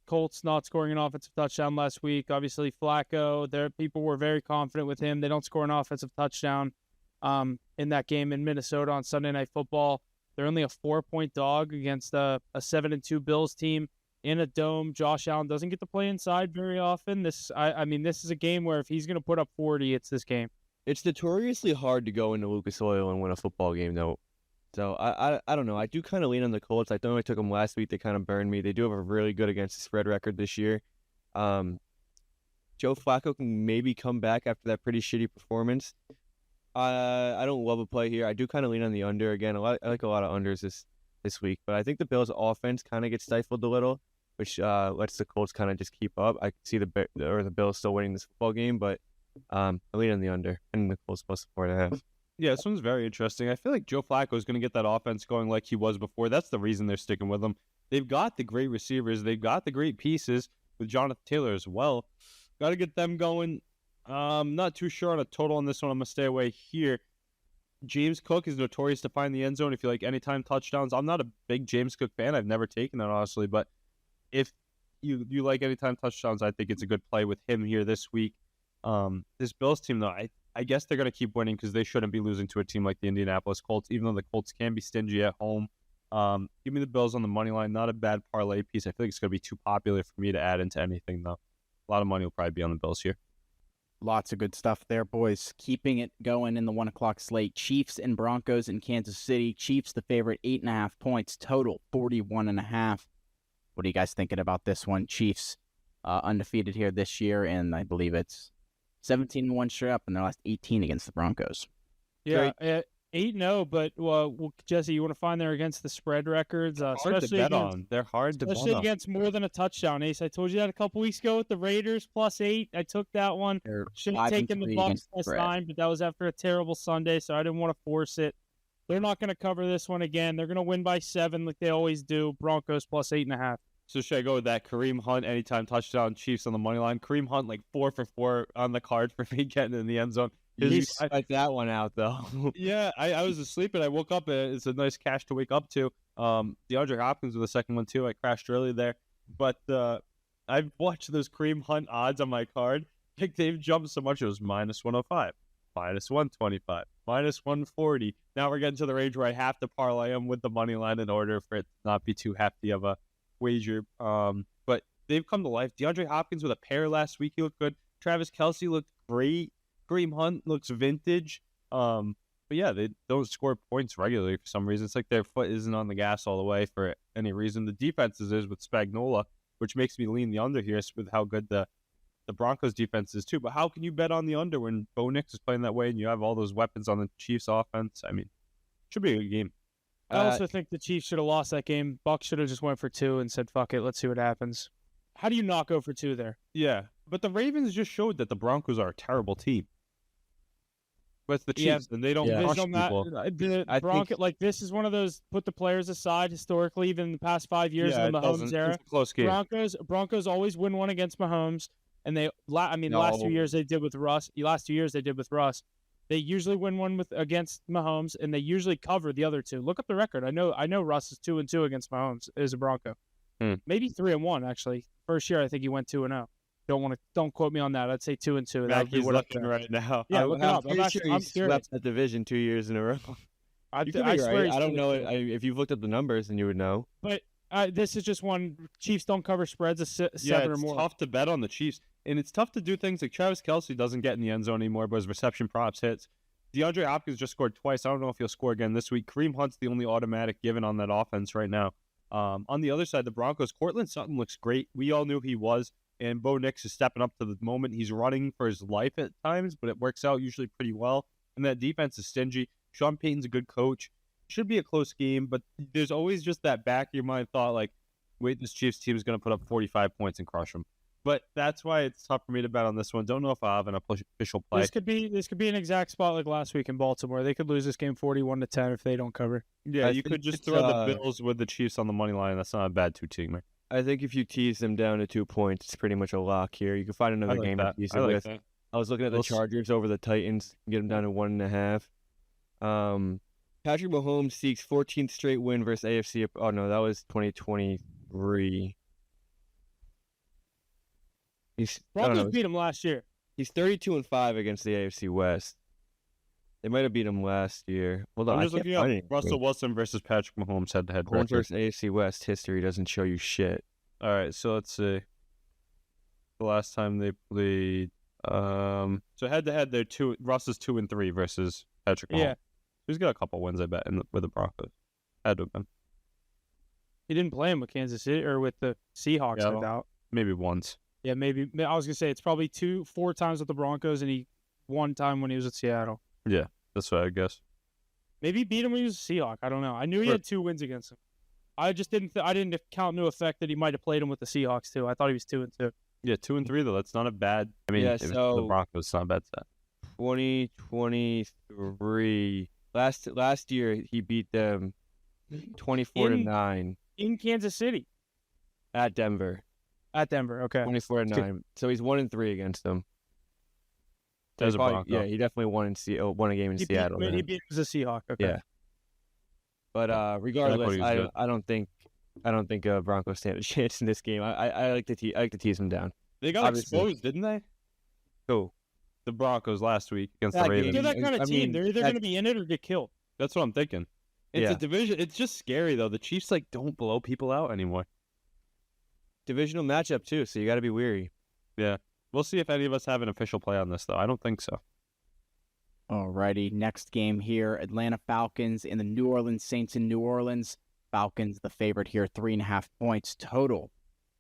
Colts not scoring an offensive touchdown last week. Obviously, Flacco, people were very confident with him. They don't score an offensive touchdown in that game in Minnesota on Sunday Night Football. They're only a 4-point dog against a 7-2 Bills team in a dome. Josh Allen doesn't get to play inside very often. This is a game where if he's going to put up 40, it's this game. It's notoriously hard to go into Lucas Oil and win a football game, though. So I don't know. I do kind of lean on the Colts. I know I took them last week. They kind of burned me. They do have a really good against the spread record this year. Joe Flacco can maybe come back after that pretty shitty performance. I don't love a play here. I do kind of lean on the under again. I like a lot of unders this week, but I think the Bills' offense kind of gets stifled a little, which lets the Colts kind of just keep up. I can see the Bills still winning this football game, but I lean on the under and the Colts plus 4.5. Yeah, this one's very interesting. I feel like Joe Flacco is going to get that offense going like he was before. That's the reason they're sticking with him. They've got the great receivers. They've got the great pieces with Jonathan Taylor as well. Got to get them going. Not too sure on a total on this one. I'm going to stay away here. James Cook is notorious to find the end zone if you like anytime touchdowns. I'm not a big James Cook fan. I've never taken that, honestly. But if you like anytime touchdowns, I think it's a good play with him here this week. This Bills team, though, I guess they're going to keep winning because they shouldn't be losing to a team like the Indianapolis Colts, even though the Colts can be stingy at home. Give me the Bills on the money line. Not a bad parlay piece. I feel like it's going to be too popular for me to add into anything, though. A lot of money will probably be on the Bills here. Lots of good stuff there, boys. Keeping it going in the 1 o'clock slate. Chiefs and Broncos in Kansas City. Chiefs the favorite, 8.5 points. Total 41.5. What are you guys thinking about this one? Chiefs undefeated here this year, and I believe it's 17-1 straight up in their last 18 against the Broncos. Yeah, 8-0, but Jesse, you want to find there against the spread records, Hard especially to bet against, on. They're hard to bet especially on. against more than a touchdown. Ace, I told you that a couple weeks ago with the Raiders +8. I took that one. They're Should have 5-3 taken the Bucks against the spread. +9, but that was after a terrible Sunday, so I didn't want to force it. They're not going to cover this one again. They're going to win by 7 like they always do. Broncos +8.5. So should I go with that? Kareem Hunt, anytime touchdown, Chiefs on the money line. Kareem Hunt, like 4 for 4 on the card for me getting in the end zone. You spiked that one out, though. Yeah, I was asleep and I woke up. It's a nice cash to wake up to. DeAndre Hopkins with the second one, too. I crashed early there. But I've watched those Kareem Hunt odds on my card. Like, they've jumped so much. It was -105, -125, -140. Now we're getting to the range where I have to parlay them with the money line in order for it to not be too hefty of a wager. But they've come to life. DeAndre Hopkins with a pair last week. He looked good. Travis Kelce looked great. Kareem Hunt looks vintage. But yeah, they don't score points regularly for some reason. It's like their foot isn't on the gas all the way for any reason. The defense is with Spagnuolo, which makes me lean the under here with how good the Broncos defense is too. But how can you bet on the under when Bo Nix is playing that way and you have all those weapons on the Chiefs offense? I mean, should be a good game. I also think the Chiefs should have lost that game. Bucks should have just went for 2 and said, fuck it, let's see what happens. How do you not go for 2 there? Yeah, but the Ravens just showed that the Broncos are a terrible team. But it's the Chiefs, and they don't crush people. This is one of those put the players aside historically, even in the past 5 years in the Mahomes era. It's a close game. Broncos always win one against Mahomes, and the last 2 years they did with Russ. They usually win one against Mahomes, and they usually cover the other 2. Look up the record. I know Russ is 2-2 against Mahomes as a Bronco. Maybe 3-1 actually. First year I think he went 2-0. Don't quote me on that. I'd say 2-2. Mackey's looking right now. Yeah, look it up. I'm swept that division 2 years in a row. I swear. I don't know if you've looked up the numbers, then you would know. But this is just one. Chiefs don't cover spreads of 7 or more. It's tough to bet on the Chiefs, and it's tough to do things like Travis Kelce doesn't get in the end zone anymore, but his reception props hits. DeAndre Hopkins just scored twice. I don't know if he'll score again this week. Kareem Hunt's the only automatic given on that offense right now. On the other side, the Broncos, Courtland Sutton looks great. We all knew he was. And Bo Nix is stepping up to the moment. He's running for his life at times, but it works out usually pretty well. And that defense is stingy. Sean Payton's a good coach. Should be a close game, but there's always just that back of your mind thought like, wait, this Chiefs team is going to put up 45 points and crush them. But that's why it's tough for me to bet on this one. Don't know if I have an official play. This could be an exact spot like last week in Baltimore. They could lose this game 41-10 if they don't cover. Yeah, you could just throw the Bills with the Chiefs on the money line. That's not a bad 2-teamer. I think if you tease them down to 2 points, it's pretty much a lock here. You can find another game to tease them with. That. I was looking at the Chargers over the Titans, get them down to 1.5. Patrick Mahomes seeks 14th straight win versus AFC. Oh no, that was 2023. Broncos beat him last year. He's 32-5 against the AFC West. They might have beat him last year. Hold on, I'm just looking up Russell Wilson versus Patrick Mahomes head-to-head record. Versus AFC West history doesn't show you shit. All right, so let's see. The last time they played, so head-to-head, Russ is 2-3 versus Patrick Mahomes. Yeah, he's got a couple wins, I bet, with the Broncos. Had to have been. He didn't play him with Kansas City or with the Seahawks. I doubt. Maybe once. Yeah, maybe. I was gonna say it's probably 4 times with the Broncos, and he 1 time when he was at Seattle. Yeah, that's what I guess. Maybe he beat him when he was a Seahawk. I don't know. I knew he had 2 wins against him. I just didn't. I didn't count into effect that he might have played him with the Seahawks too. I thought he was 2-2. Yeah, 2-3 though. That's not a bad. I mean, yeah, so the Broncos, it's not a bad stat. 2023. Last year he beat them 24-9 in Kansas City. At Denver. Okay. 24-9. So he's 1-3 against them. As a Probably- Bronco. Yeah, he definitely won a game in Seattle. He then. beat him as a Seahawk. Okay. Yeah. But regardless, he was good. I don't think Broncos stand a chance in this game. I like to tease them down. They got Obviously. exposed, didn't they? Who? The Broncos last week against That the game- Ravens. They're that kind of I team. mean, They're either that- going to be in it or get killed. That's what I'm thinking. It's Yeah. a division. It's just scary though. The Chiefs don't blow people out anymore. Divisional matchup too, so you got to be weary. We'll see if any of us have an official play on this though. I don't think so. Alrighty, next game here, Atlanta Falcons and the New Orleans Saints in New Orleans. Falcons the favorite here, 3.5 points total,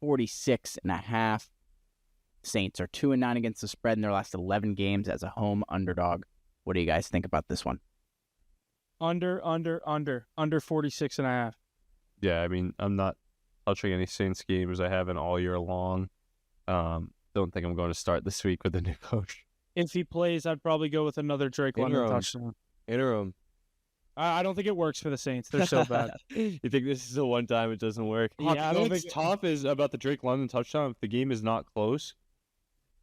46.5. Saints are 2-9 against the spread in their last 11 games as a home underdog. What do you guys think about this one? Under 46.5. Yeah, I mean, I'm not touching any Saints games. I haven't all year long. Don't think I'm going to start this week with the new coach. If he plays, I'd probably go with another Drake London Interim. touchdown. Interim. I don't think it works for the Saints. They're so bad. You think this is the one time it doesn't work? Yeah, I don't what's think. tough is about the Drake London touchdown. If the game is not close,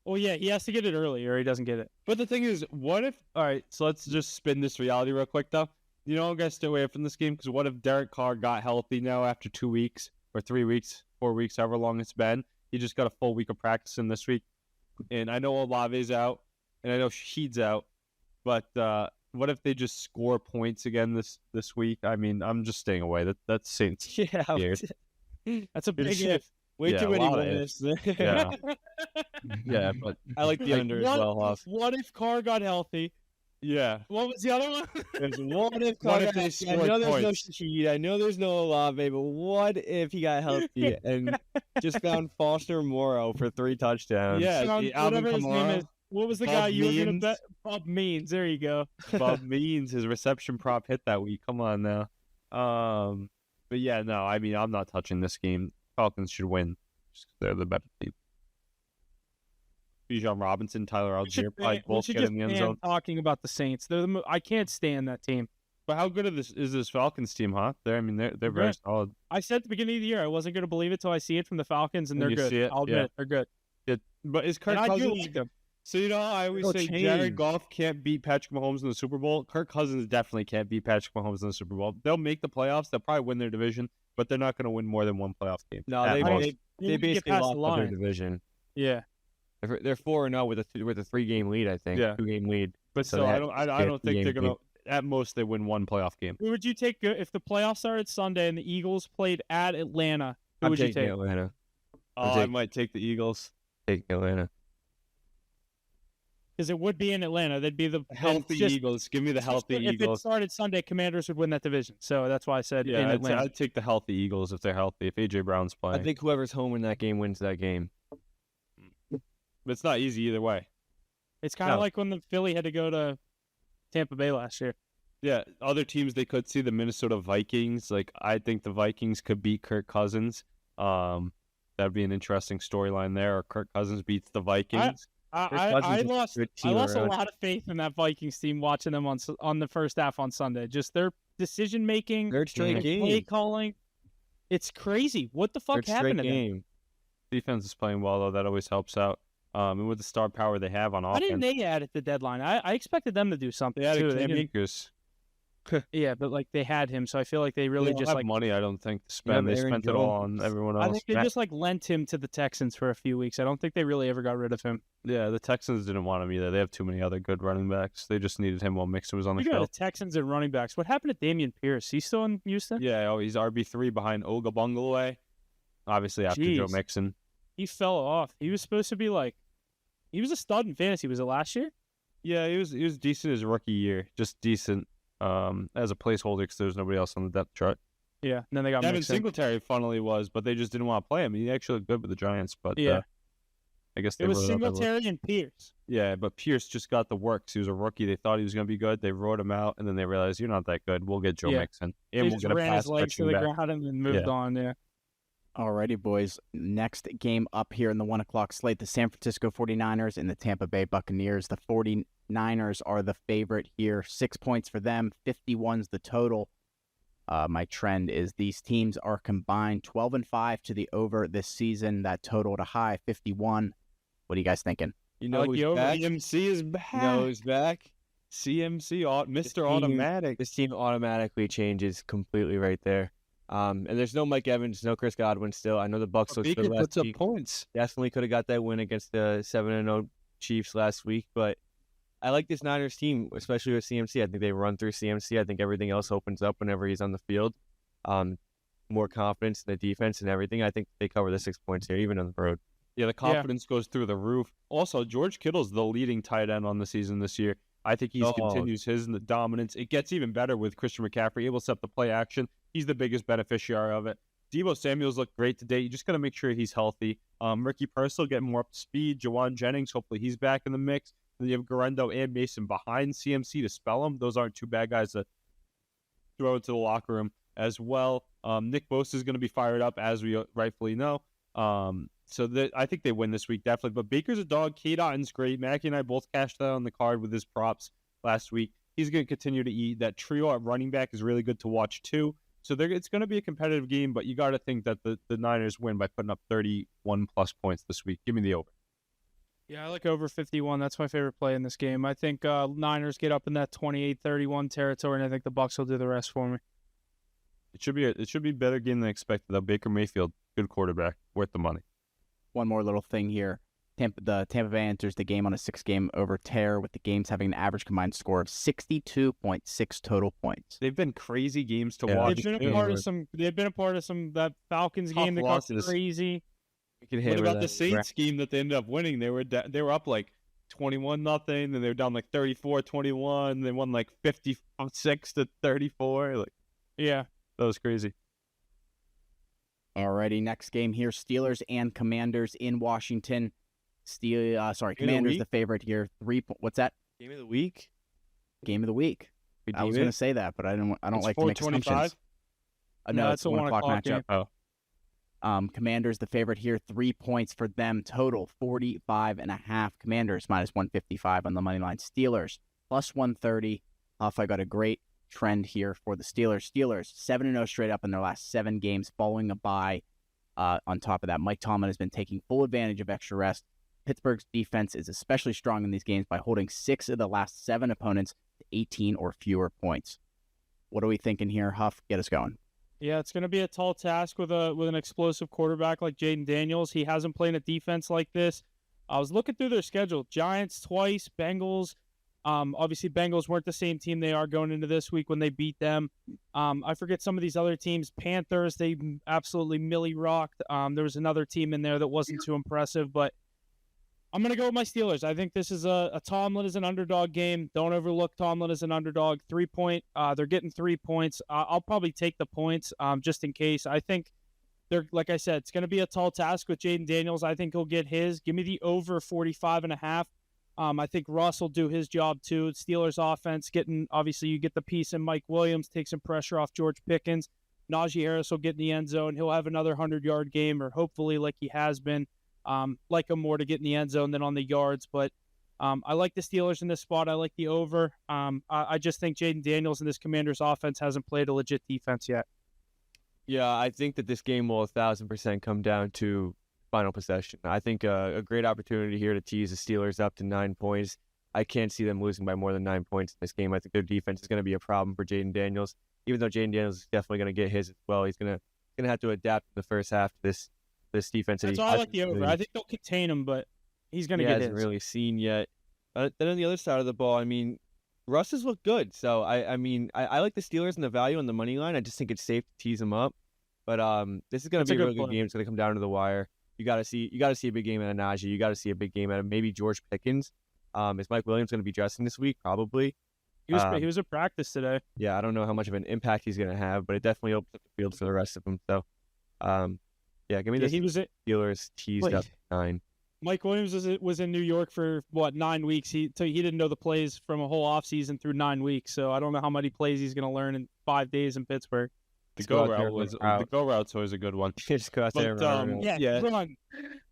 Well, yeah, he has to get it early, or he doesn't get it. but the thing is, what if? All right, so let's just spin this reality real quick though. You know, guys, stay away from this game because what if Derek Carr got healthy now after 2 weeks or 3 weeks, 4 weeks, however long it's been? He just got a full week of practicing this week, and I know Olave's out, and I know Shaheed's out, but what if they just score points again this week? I mean, I'm just staying away. That's Saints. Yeah, Weird. that's a big It's- if. Way Yeah, too a many lot of winners. Yeah. Yeah, but I like the under as What- well, Hoff. What if Carr got healthy? yeah, What was the other one? What if What if they I scored know there's no points? Shaheed, I know there's no Olave, but what if he got healthy and just found Foster Morrow for 3 touchdowns? Yeah, Found the Alvin whatever his name Kamara, is. What was the Bob guy you were going to Means. bet? Bob Means. There you go. Bob Means, his reception prop hit that week. Come on now. But yeah, no, I mean, I'm not touching this game. Falcons should win. Just 'cause they're the better team. Bijan Robinson, Tyler Algier, probably We both should get just in the end ban zone. talking about the Saints. They're I can't stand that team. But how good is this Falcons team, huh? They're very good. solid. I said at the beginning of the year I wasn't going to believe it till I see it from the Falcons, and And they're you good. see it, I'll admit yeah. it, they're good. But is Kirk And I do Cousins? like them. So you know, how I always No say change. Jared Goff can't beat Patrick Mahomes in the Super Bowl. Kirk Cousins definitely can't beat Patrick Mahomes in the Super Bowl. They'll make the playoffs. They'll probably win their division, but they're not going to win more than one playoff game. No, at they most. Maybe they we can get basically past lost the their line. division. Yeah. They're 4-0 with a 3-game lead, I think. Yeah. 2-game lead. But So still, they I have don't. to I get don't the think they're game going to. At most, they win one playoff game. Who would you take if the playoffs started Sunday and the Eagles played at Atlanta? Who I'm would you taking take? Atlanta. Oh, I might take the Eagles. Taking Atlanta. Because it would be in Atlanta. They'd be the Healthy just- Eagles. Give me the healthy If it Eagles. started Sunday, Commanders would win that division. So that's why I said in Yeah, Atlanta. I'd take the healthy Eagles if they're healthy. If AJ Brown's playing, I think whoever's home in that game wins that game. but it's not easy either way. It's kind of No. like when the Philly had to go to Tampa Bay last year. Yeah, other teams they could see the Minnesota Vikings. Like I think the Vikings could beat Kirk Cousins. That'd be an interesting storyline there. Or Kirk Cousins beats the Vikings. I Cousins is a lost good I team lost a around. lot of faith in that Vikings team watching them on the first half on Sunday. Just their decision making, Third straight their game. play calling. It's crazy. What the fuck Third happened straight to them? game. Defense is playing well though. That always helps out. And with the star power they have on Why didn't offense, they add at the deadline? I expected them to do something they added too. They Cam didn't- Akers. yeah, but like they had him, so I feel like they They really don't just have like money. I don't think to have spend. They Aaron spent it all on Jones. everyone I else. think they just like lent him to the Texans for a few weeks. I don't think they really ever got rid of him. Yeah, the Texans didn't want him either. They have too many other good running backs. They just needed him while Mixon was on the We got field. the Texans and running backs. What happened to Damian Pierce? He's still in Houston? Yeah, he's RB3 behind Oga Bungalow. Obviously after Joe Jeez. Mixon. He fell off. He was supposed to be like, he was a stud in fantasy. Was it last year? Yeah, he was decent his rookie year. Just decent as a placeholder because there was nobody else on the depth chart. Yeah. And then they got Devin Mixon. Singletary funnily was, but they just didn't want to play him. He actually looked good with the Giants, but Yeah. I guess they It was wrote out that Singletary and Pierce. Yeah, but Pierce just got the works. He was a rookie. They thought he was going to be good. They wrote him out, and then they realized you're not that good. We'll get Joe Yeah. Mixon, He and we'll just get a ran his pass legs to catching the back. ground and then moved Yeah. on. Yeah. Alrighty, boys. Next game up here in the 1 o'clock slate, the San Francisco 49ers and the Tampa Bay Buccaneers. The 49ers are the favorite here. 6 points for them. 51's the total. My trend is these teams are combined 12-5 to the over this season. That totaled a high 51. What are you guys thinking? You I know like who's the over. back? CMC is back. You know who's back? CMC, Mr. team- Automatic. This team automatically changes completely right there. And there's no Mike Evans, no Chris Godwin still. I know the Bucks looked Baker good last puts up week. points. Definitely could have got that win against the 7-0 Chiefs last week, but I like this Niners team, especially with CMC. I think they run through CMC. I think everything else opens up whenever he's on the field. More confidence in the defense and everything. I think they cover the 6 points here, even on the road. Yeah, the confidence goes through the roof. Also, George Kittle's the leading tight end on the season this year. I think he continues his dominance. It gets even better with Christian McCaffrey able to set the play action. He's the biggest beneficiary of it. Deebo Samuel's looked great today. You just got to make sure he's healthy. Ricky Purcell getting more up to speed. Jawan Jennings, hopefully he's back in the mix. Then you have Garendo and Mason behind CMC to spell them. Those aren't two bad guys to throw into the locker room as well. Nick Bosa is going to be fired up, as we rightfully know. I think they win this week, definitely. But Baker's a dog. Kate Otton's great. Mackie and I both cashed out on the card with his props last week. He's going to continue to eat. That trio at running back is really good to watch, too. So it's going to be a competitive game, but you got to think that the Niners win by putting up 31-plus points this week. Give me the over. Yeah, I like over 51. That's my favorite play in this game. I think Niners get up in that 28-31 territory, and I think the Bucs will do the rest for me. It should be a better game than expected, though. Baker Mayfield, good quarterback, worth the money. One more little thing here. The Tampa Bay enters the game on a 6-game over tear, with the games having an average combined score of 62.6 total points. They've been crazy games to Yeah. watch. They've been a part of some. They've been a part of some that Falcons Tough game that got losses. crazy. We can What hammer about that. the Saints game that they ended up winning? They were up like 21-0, then they were down like 34-21. They won like 56-34. Like Yeah. that was crazy. Alrighty, next game here: Steelers and Commanders in Washington. Commanders the favorite here. What's that? Game of the week? Game of the week. I was going to say that, but I don't It's like to make 4:25? assumptions. No, it's a 1 o'clock game. matchup. Oh. Commanders the favorite here. 3 points for them total. 45.5. Commanders minus 155 on the money line. Steelers plus 130. Huff, I got a great trend here for the Steelers. Steelers 7-0 straight up in their last 7 games, following a bye. On top of that, Mike Tomlin has been taking full advantage of extra rest. Pittsburgh's defense is especially strong in these games by holding 6 of the last 7 opponents to 18 or fewer points. What are we thinking here, Huff? Get us going. Yeah, it's going to be a tall task with an explosive quarterback like Jaden Daniels. He hasn't played a defense like this. I was looking through their schedule. Giants twice, Bengals. Obviously, Bengals weren't the same team they are going into this week when they beat them. I forget some of these other teams. Panthers, they absolutely millie rocked. There was another team in there that wasn't too impressive, but I'm going to go with my Steelers. I think this is a Tomlin is an underdog game. Don't overlook Tomlin as an underdog. 3-point. They're getting 3 points. I'll probably take the points just in case. I think like I said, it's going to be a tall task with Jaden Daniels. I think he'll get his. Give me the over 45.5. I think Russ will do his job too. Steelers offense obviously you get the piece in Mike Williams, take some pressure off George Pickens. Najee Harris will get in the end zone. He'll have another 100-yard game, or hopefully like he has been. Like him more to get in the end zone than on the yards, but I like the Steelers in this spot. I like the over. I just think Jaden Daniels and this Commanders offense hasn't played a legit defense yet. Yeah, I think that this game will 1,000% come down to final possession. I think a great opportunity here to tease the Steelers up to 9 points. I can't see them losing by more than 9 points in this game. I think their defense is going to be a problem for Jaden Daniels. Even though Jaden Daniels is definitely going to get his as well, he's going to have to adapt in the first half to this defense. That's why I like the over. I think they'll contain him, but he's going to get his. He hasn't really seen yet. Then on the other side of the ball, I mean, Russ has looked good. So I like the Steelers and the value on the money line. I just think it's safe to tease them up. But this is going to be a really good game. It's going to come down to the wire. You got to see a big game out of Najee. You got to see a big game out of maybe George Pickens. Is Mike Williams going to be dressing this week? Probably. He was at practice today. Yeah, I don't know how much of an impact he's going to have, but it definitely opens up the field for the rest of them. So, yeah, give me the Steelers teased up 9. Mike Williams was in New York for 9 weeks. He didn't know the plays from a whole offseason through 9 weeks. So I don't know how many plays he's going to learn in 5 days in Pittsburgh. The go route's always a good one. Just go out there. Run.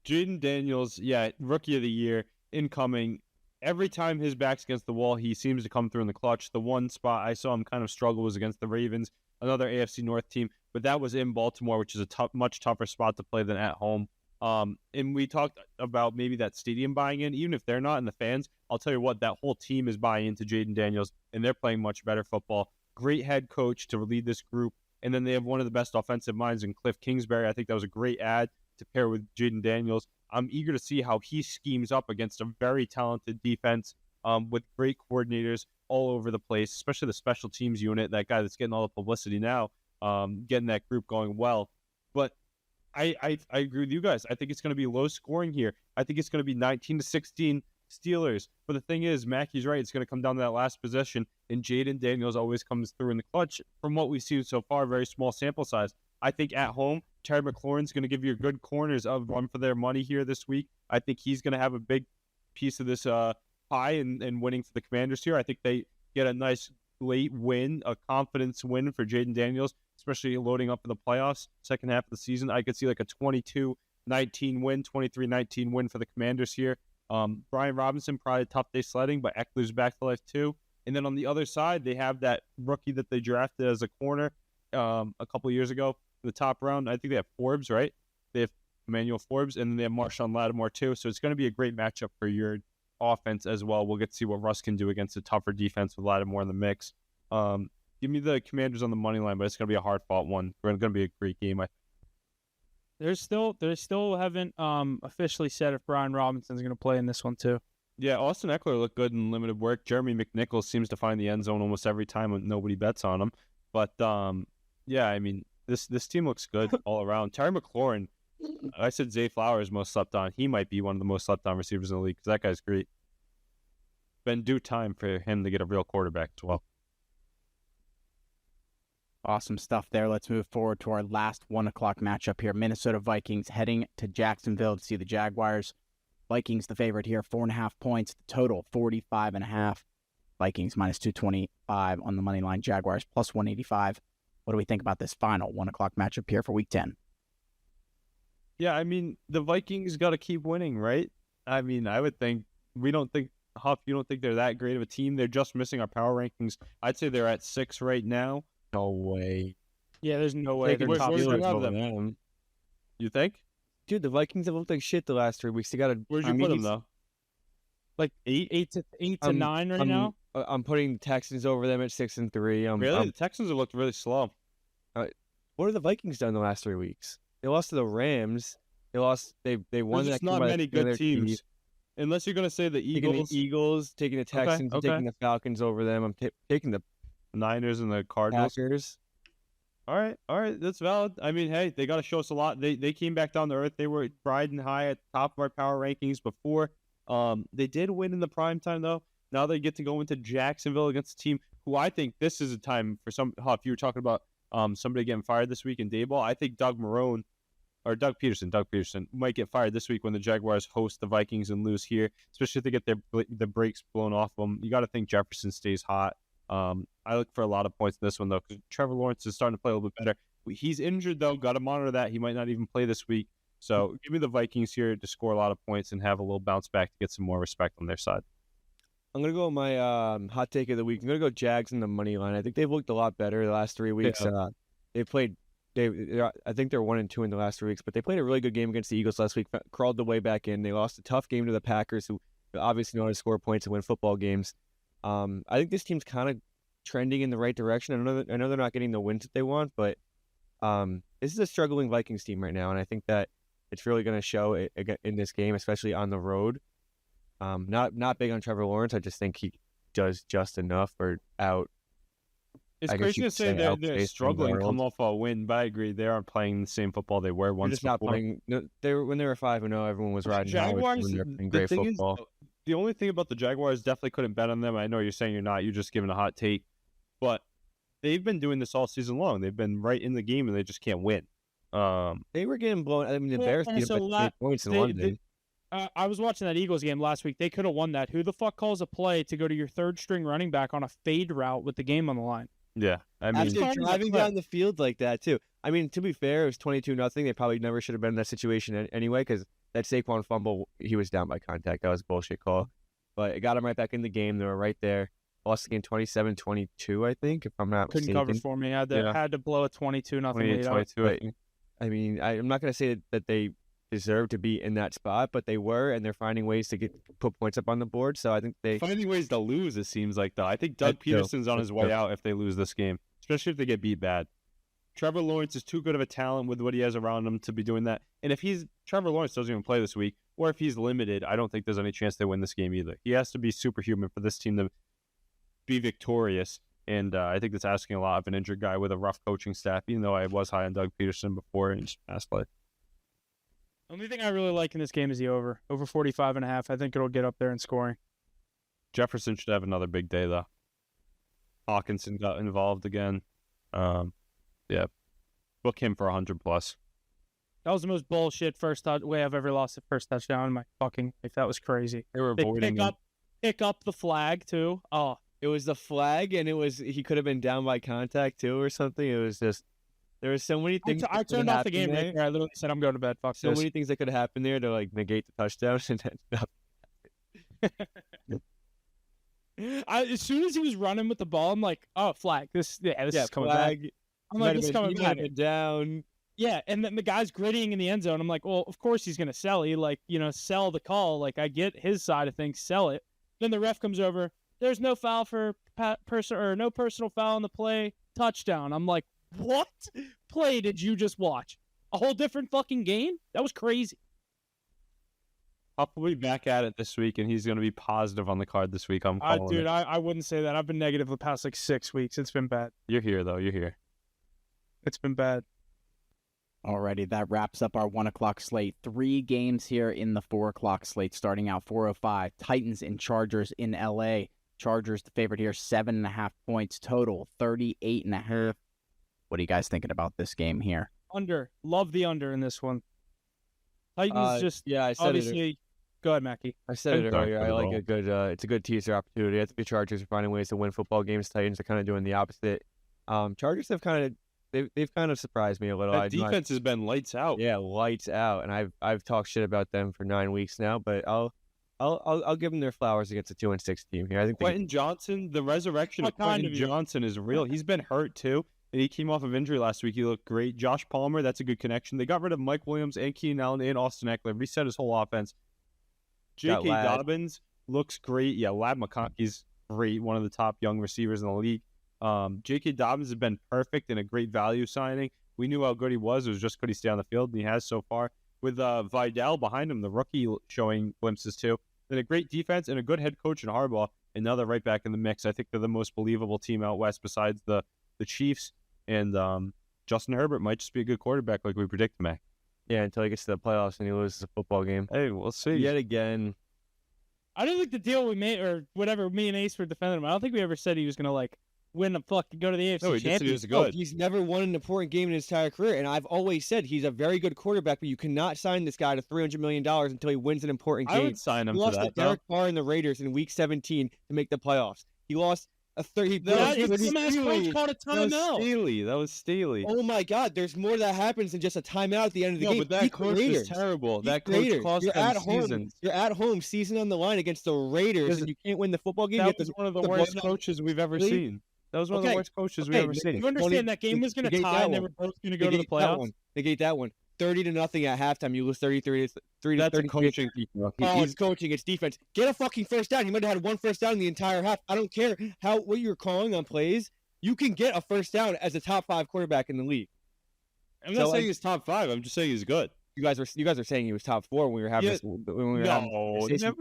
Jaden Daniels, rookie of the year, incoming. Every time his back's against the wall, he seems to come through in the clutch. The one spot I saw him kind of struggle was against the Ravens, another AFC North team, but that was in Baltimore, which is a much tougher spot to play than at home. And we talked about maybe that stadium buying in. Even if they're not, and the fans, I'll tell you what, that whole team is buying into Jaden Daniels, and they're playing much better football. Great head coach to lead this group. And then they have one of the best offensive minds in Cliff Kingsbury. I think that was a great add to pair with Jaden Daniels. I'm eager to see how he schemes up against a very talented defense with great coordinators all over the place, especially the special teams unit, that guy that's getting all the publicity now, getting that group going well. But I agree with you guys. I think it's going to be low scoring here. I think it's going to be 19-16 Steelers. But the thing is, Mackey's right. It's going to come down to that last possession, and Jaden Daniels always comes through in the clutch. From what we've seen so far, very small sample size. I think at home, Terry McLaurin's going to give you good corners of run for their money here this week. I think he's going to have a big piece of this pie and winning for the Commanders here. I think they get a nice late win, a confidence win for Jaden Daniels, especially loading up for the playoffs, second half of the season. I could see like a 22-19 win, 23-19 win for the Commanders here. Brian Robinson, probably a tough day sledding, but Eckler's back to life too. And then on the other side, they have that rookie that they drafted as a corner a couple of years ago in the top round. I think they have Forbes, right? They have Emmanuel Forbes, and then they have Marshawn Lattimore too. So it's going to be a great matchup for your offense as well. We'll get to see what Russ can do against a tougher defense with Lattimore in the mix. Give me the Commanders on the money line, but it's going to be a hard-fought one. It's going to be a great game. They still haven't officially said if Brian Robinson's going to play in this one too. Yeah, Austin Eckler looked good in limited work. Jeremy McNichols seems to find the end zone almost every time when nobody bets on him. But yeah, I mean, this team looks good all around. Terry McLaurin, I said Zay Flowers most slept on. He might be one of the most slept on receivers in the league because that guy's great. Been due time for him to get a real quarterback as well. Awesome stuff there. Let's move forward to our last 1 o'clock matchup here. Minnesota Vikings heading to Jacksonville to see the Jaguars. Vikings the favorite here, 4.5 points. The total, 45.5. Vikings minus 225 on the money line. Jaguars plus 185. What do we think about this final 1 o'clock matchup here for Week 10? Yeah, I mean, the Vikings got to keep winning, right? I mean, I would think you don't think they're that great of a team. They're just missing our power rankings. I'd say they're at 6 right now. No way. Yeah, there's no way they're top where's six. them? You think? Dude, the Vikings have looked like shit the last 3 weeks. They got Where'd you put them though? Like 8 to 9 right now. I'm putting the Texans over them at 6-3. Really? The Texans have looked really slow. What have the Vikings done the last 3 weeks? They lost to the Rams. They lost. They won. There's that not game many good teams. Unless you're going to say the Eagles. Taking the Texans, taking the Falcons over them. I'm taking the Niners and the Cardinals. Packers. All right, that's valid. I mean, hey, they got to show us a lot. They came back down to earth. They were riding high at the top of our power rankings before. They did win in the prime time though. Now they get to go into Jacksonville against a team who I think this is a time for some. If you were talking about somebody getting fired this week in Dayball, I think Doug Peterson might get fired this week when the Jaguars host the Vikings and lose here, especially if they get the brakes blown off them. You got to think Jefferson stays hot. I look for a lot of points in this one, though, because Trevor Lawrence is starting to play a little bit better. He's injured, though. Got to monitor that. He might not even play this week. So give me the Vikings here to score a lot of points and have a little bounce back to get some more respect on their side. I'm going to go with my hot take of the week. I'm going to go Jags in the money line. I think they've looked a lot better the last 3 weeks. Yeah. I think they're 1-2 in the last 3 weeks, but they played a really good game against the Eagles last week, crawled the way back in. They lost a tough game to the Packers, who obviously know how to score points and win football games. I think this team's kind of trending in the right direction. I know they're not getting the wins that they want, but this is a struggling Vikings team right now, and I think that it's really going to show in this game, especially on the road. Not big on Trevor Lawrence. I just think he does just enough or out. It's crazy to say they're struggling to come off a win, but I agree they aren't playing the same football they were once before. When they were 5-0, everyone was riding Jaguars. When they're playing great football. The only thing about the Jaguars, definitely couldn't bet on them. I know you're saying you're not. You're just giving a hot take. But they've been doing this all season long. They've been right in the game, and they just can't win. They were getting blown. I mean, the Bears beat them by 8 points in London. I was watching that Eagles game last week. They could have won that. Who the fuck calls a play to go to your third-string running back on a fade route with the game on the line? Yeah, I mean, after driving down the field like that too. I mean, to be fair, it was 22-0. They probably never should have been in that situation anyway, because that Saquon fumble, he was down by contact. That was a bullshit call. But it got him right back in the game. They were right there. Lost the game 27-22, I think, if I'm not mistaken. Couldn't cover for me. Had to blow a 22-0 lead. 22, I think. I mean, I'm not going to say that they deserve to be in that spot, but they were, and they're finding ways to put points up on the board. So I think finding ways to lose. It seems like though. I think Doug Peterson's on his way out if they lose this game, especially if they get beat bad. Trevor Lawrence is too good of a talent with what he has around him to be doing that. And if Trevor Lawrence doesn't even play this week, or if he's limited, I don't think there's any chance they win this game either. He has to be superhuman for this team to be victorious. And I think that's asking a lot of an injured guy with a rough coaching staff, even though I was high on Doug Peterson before in his past play. The only thing I really like in this game is the over 45.5. I think it'll get up there in scoring. Jefferson should have another big day, though. Hawkinson got involved again. Yeah. Book him for 100+. That was the most bullshit way I've ever lost the first touchdown in my fucking life. That was crazy. They were avoiding him. Pick up the flag, too. Oh. It was the flag, and he could have been down by contact, too, or something. It was just, there were so many things. I turned off the game right there. I literally said, I'm going to bed. Fuck so many things that could have happened there to, like, negate the touchdown. As soon as he was running with the ball, I'm like, oh, flag. This is coming flag. back. I'm like, this is coming back. Down. Yeah, and then the guy's grittying in the end zone. I'm like, well, of course he's going to sell. He, sell the call. Like, I get his side of things, sell it. Then the ref comes over. There's no foul for no personal foul on the play. Touchdown. I'm like, what play did you just watch? A whole different fucking game? That was crazy. I'll be back at it this week, and he's going to be positive on the card this week. I'm calling dude, it. I wouldn't say that. I've been negative the past 6 weeks. It's been bad. You're here, though. You're here. It's been bad. Alrighty, that wraps up our 1 o'clock slate. 3 games here in the 4 o'clock slate, starting out 4:05. Titans and Chargers in LA. Chargers the favorite here, 7.5 points total, 38.5. What are you guys thinking about this game here? Under. Love the under in this one. Titans I said obviously. Go ahead, Mackie. I said it earlier. I like a good. It's a good teaser opportunity. I think the Chargers are finding ways to win football games. Titans are kind of doing the opposite. Chargers have they've kind of surprised me a little. That defense has been lights out. Yeah, lights out, and I've talked shit about them for 9 weeks now, but I'll give them their flowers against a 2-6 team here. I think Quentin Johnson, the resurrection of Quentin Johnson is real. He's been hurt too, and he came off of injury last week. He looked great. Josh Palmer, that's a good connection. They got rid of Mike Williams and Keenan Allen and Austin Eckler. Reset his whole offense. J.K. Dobbins looks great. Yeah, Lad McConkey's great, one of the top young receivers in the league. J.K. Dobbins has been perfect and a great value signing. We knew how good he was. It was just could he stay on the field, and he has so far. With Vidal behind him, the rookie showing glimpses too. Then a great defense and a good head coach in Harbaugh, and now they're right back in the mix. I think they're the most believable team out west besides the Chiefs, and Justin Herbert might just be a good quarterback like we predicted, Mac. Yeah, until he gets to the playoffs and he loses a football game. Hey, we'll see. Yet again. I don't think the deal we made, or whatever, me and Ace were defending him, I don't think we ever said he was going to, win a fucking go to the AFC Championship. He was good. He's never won an important game in his entire career, and I've always said he's a very good quarterback, but you cannot sign this guy to $300 million until he wins an important game. I would sign him he to lost that. to Derek Carr and the Raiders in Week 17 to make the playoffs. He lost a 30. That was Staley. Oh my God! There's more that happens than just a timeout at the end of the game. But that coach is terrible. That coach cost them seasons. You're at home, season on the line against the Raiders, and you can't win the football game. That was one of the worst coaches we've ever seen. That was one of the worst coaches we've ever seen. You understand that game was going to tie, and they were both going to go to the playoffs. Negate that one. 30-0 at halftime. You lose 33-3. That's a coaching. It's coaching. It's defense. Get a fucking first down. You might have had 1 first down in the entire half. I don't care what you're calling on plays. You can get a first down as a top 5 quarterback in the league. I'm not saying he's top 5. I'm just saying he's good. You guys are saying he was top 4 when we were having this.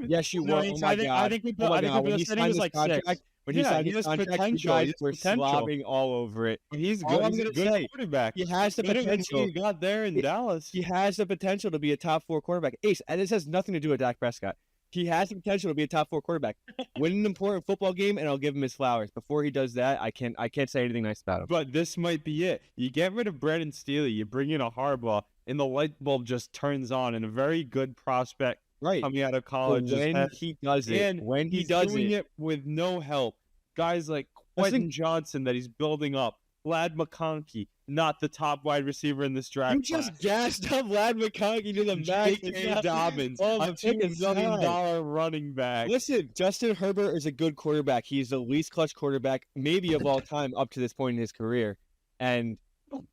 Yes, you were. Oh my God. I think we said he was like 6. When he signed his contract, you guys were slobbing all over it. He's good. I'm going to say, quarterback. He has the potential. He got there in Dallas. He has the potential to be a top 4 quarterback. Ace, and this has nothing to do with Dak Prescott. He has the potential to be a top 4 quarterback. Win an important football game, and I'll give him his flowers. Before he does that, I can't say anything nice about him. But this might be it. You get rid of Brandon Staley, you bring in a Harbaugh, and the light bulb just turns on, and a very good prospect coming out of college. When he does it, he's doing it with no help. Guys like Quentin Johnson that he's building up, Lad McConkey, not the top wide receiver in this draft. You just gassed up Lad McConkey to the max. J.K. Dobbins, a $2 million running back. Listen, Justin Herbert is a good quarterback. He's the least clutch quarterback maybe of all time up to this point in his career. And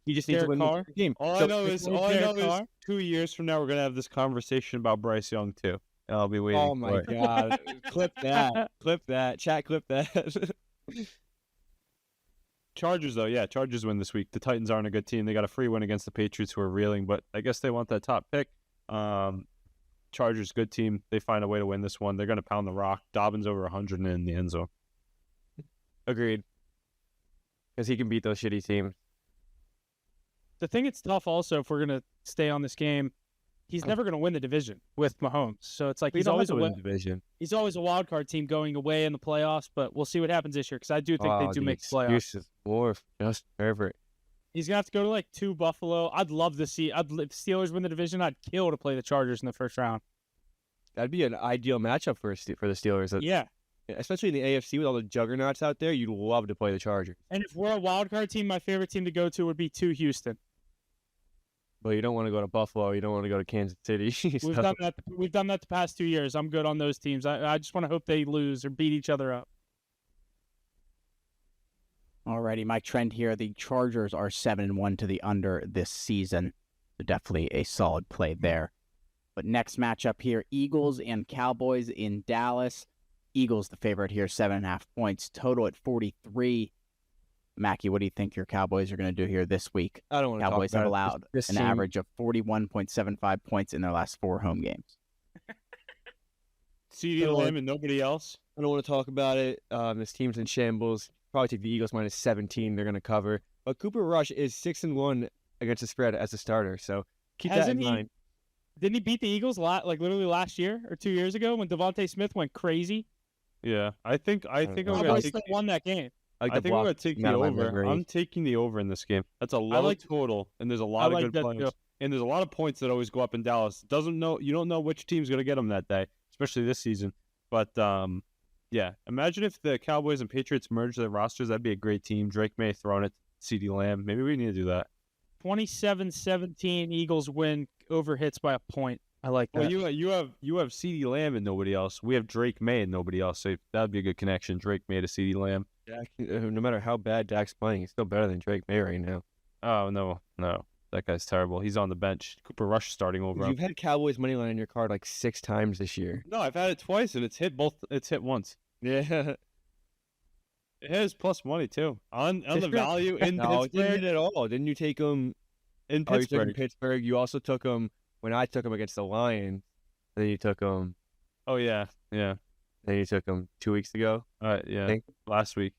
He just needs to Derek win Carr? the game. All I know is 2 years from now we're gonna have this conversation about Bryce Young too. And I'll be waiting. Oh for my it. God! Clip that! Clip that! Chat, clip that! Chargers though, yeah, Chargers win this week. The Titans aren't a good team. They got a free win against the Patriots, who are reeling, but I guess they want that top pick. Chargers, good team. They find a way to win this one. They're gonna pound the rock. Dobbins over 100 in the end zone. Agreed. Because he can beat those shitty teams. The thing it's tough also if we're gonna stay on this game, he's never gonna win the division with Mahomes. So it's like he's always a division. He's always a wild card team going away in the playoffs. But we'll see what happens this year because I do think they do make the playoffs. Excuses more for Justin Herbert. He's gonna have to go to like 2 Buffalo. I'd love to see. If the Steelers win the division, I'd kill to play the Chargers in the first round. That'd be an ideal matchup for the Steelers. Yeah. Especially in the AFC with all the juggernauts out there, you'd love to play the Chargers. And if we're a wild card team, my favorite team to go to would be Houston. But you don't want to go to Buffalo. You don't want to go to Kansas City. We've done that. We've done that the past 2 years. I'm good on those teams. I just want to hope they lose or beat each other up. Alrighty, my trend here. The Chargers are 7-1 to the under this season. So definitely a solid play there. But next matchup here, Eagles and Cowboys in Dallas. Eagles the favorite here, 7.5 points. Total at 43. Mackie, what do you think your Cowboys are going to do here this week? I don't want to Cowboys talk have about allowed this an team. average of 41.75 points in their last 4 home games. CeeDee Lamb and nobody else. I don't want to talk about it. This team's in shambles. Probably take the Eagles minus 17. They're going to cover. But Cooper Rush is 6-1 against the spread as a starter. So keep that in mind. Didn't he beat the Eagles literally last year or 2 years ago when Devontae Smith went crazy? Yeah, I think I'm gonna Cowboys still won that game. I think I'm gonna take the over. I'm taking the over in this game. That's a low total, and there's a lot of good players. And there's a lot of points that always go up in Dallas. You don't know which team's gonna get them that day, especially this season. But yeah, imagine if the Cowboys and Patriots merge their rosters. That'd be a great team. Drake May throwing it to CeeDee Lamb. Maybe we need to do that. 27-17 Eagles win, over hits by a point. I like that. Well, you have CeeDee Lamb and nobody else. We have Drake May and nobody else. So that'd be a good connection. Drake May to CeeDee Lamb. No matter how bad Dak's playing, he's still better than Drake May right now. Oh no, that guy's terrible. He's on the bench. Cooper Rush starting over him. You've had Cowboys money line in your card like 6 times this year. No, I've had it twice and it's hit once. Yeah. It has plus money too on the value in No, it Pittsburgh. didn't hit at all. Didn't you take him In You took him Pittsburgh. in Pittsburgh. You also took him when I took him against the Lions. Then you took him. Oh yeah. Then you took him 2 weeks ago. Yeah. Last week.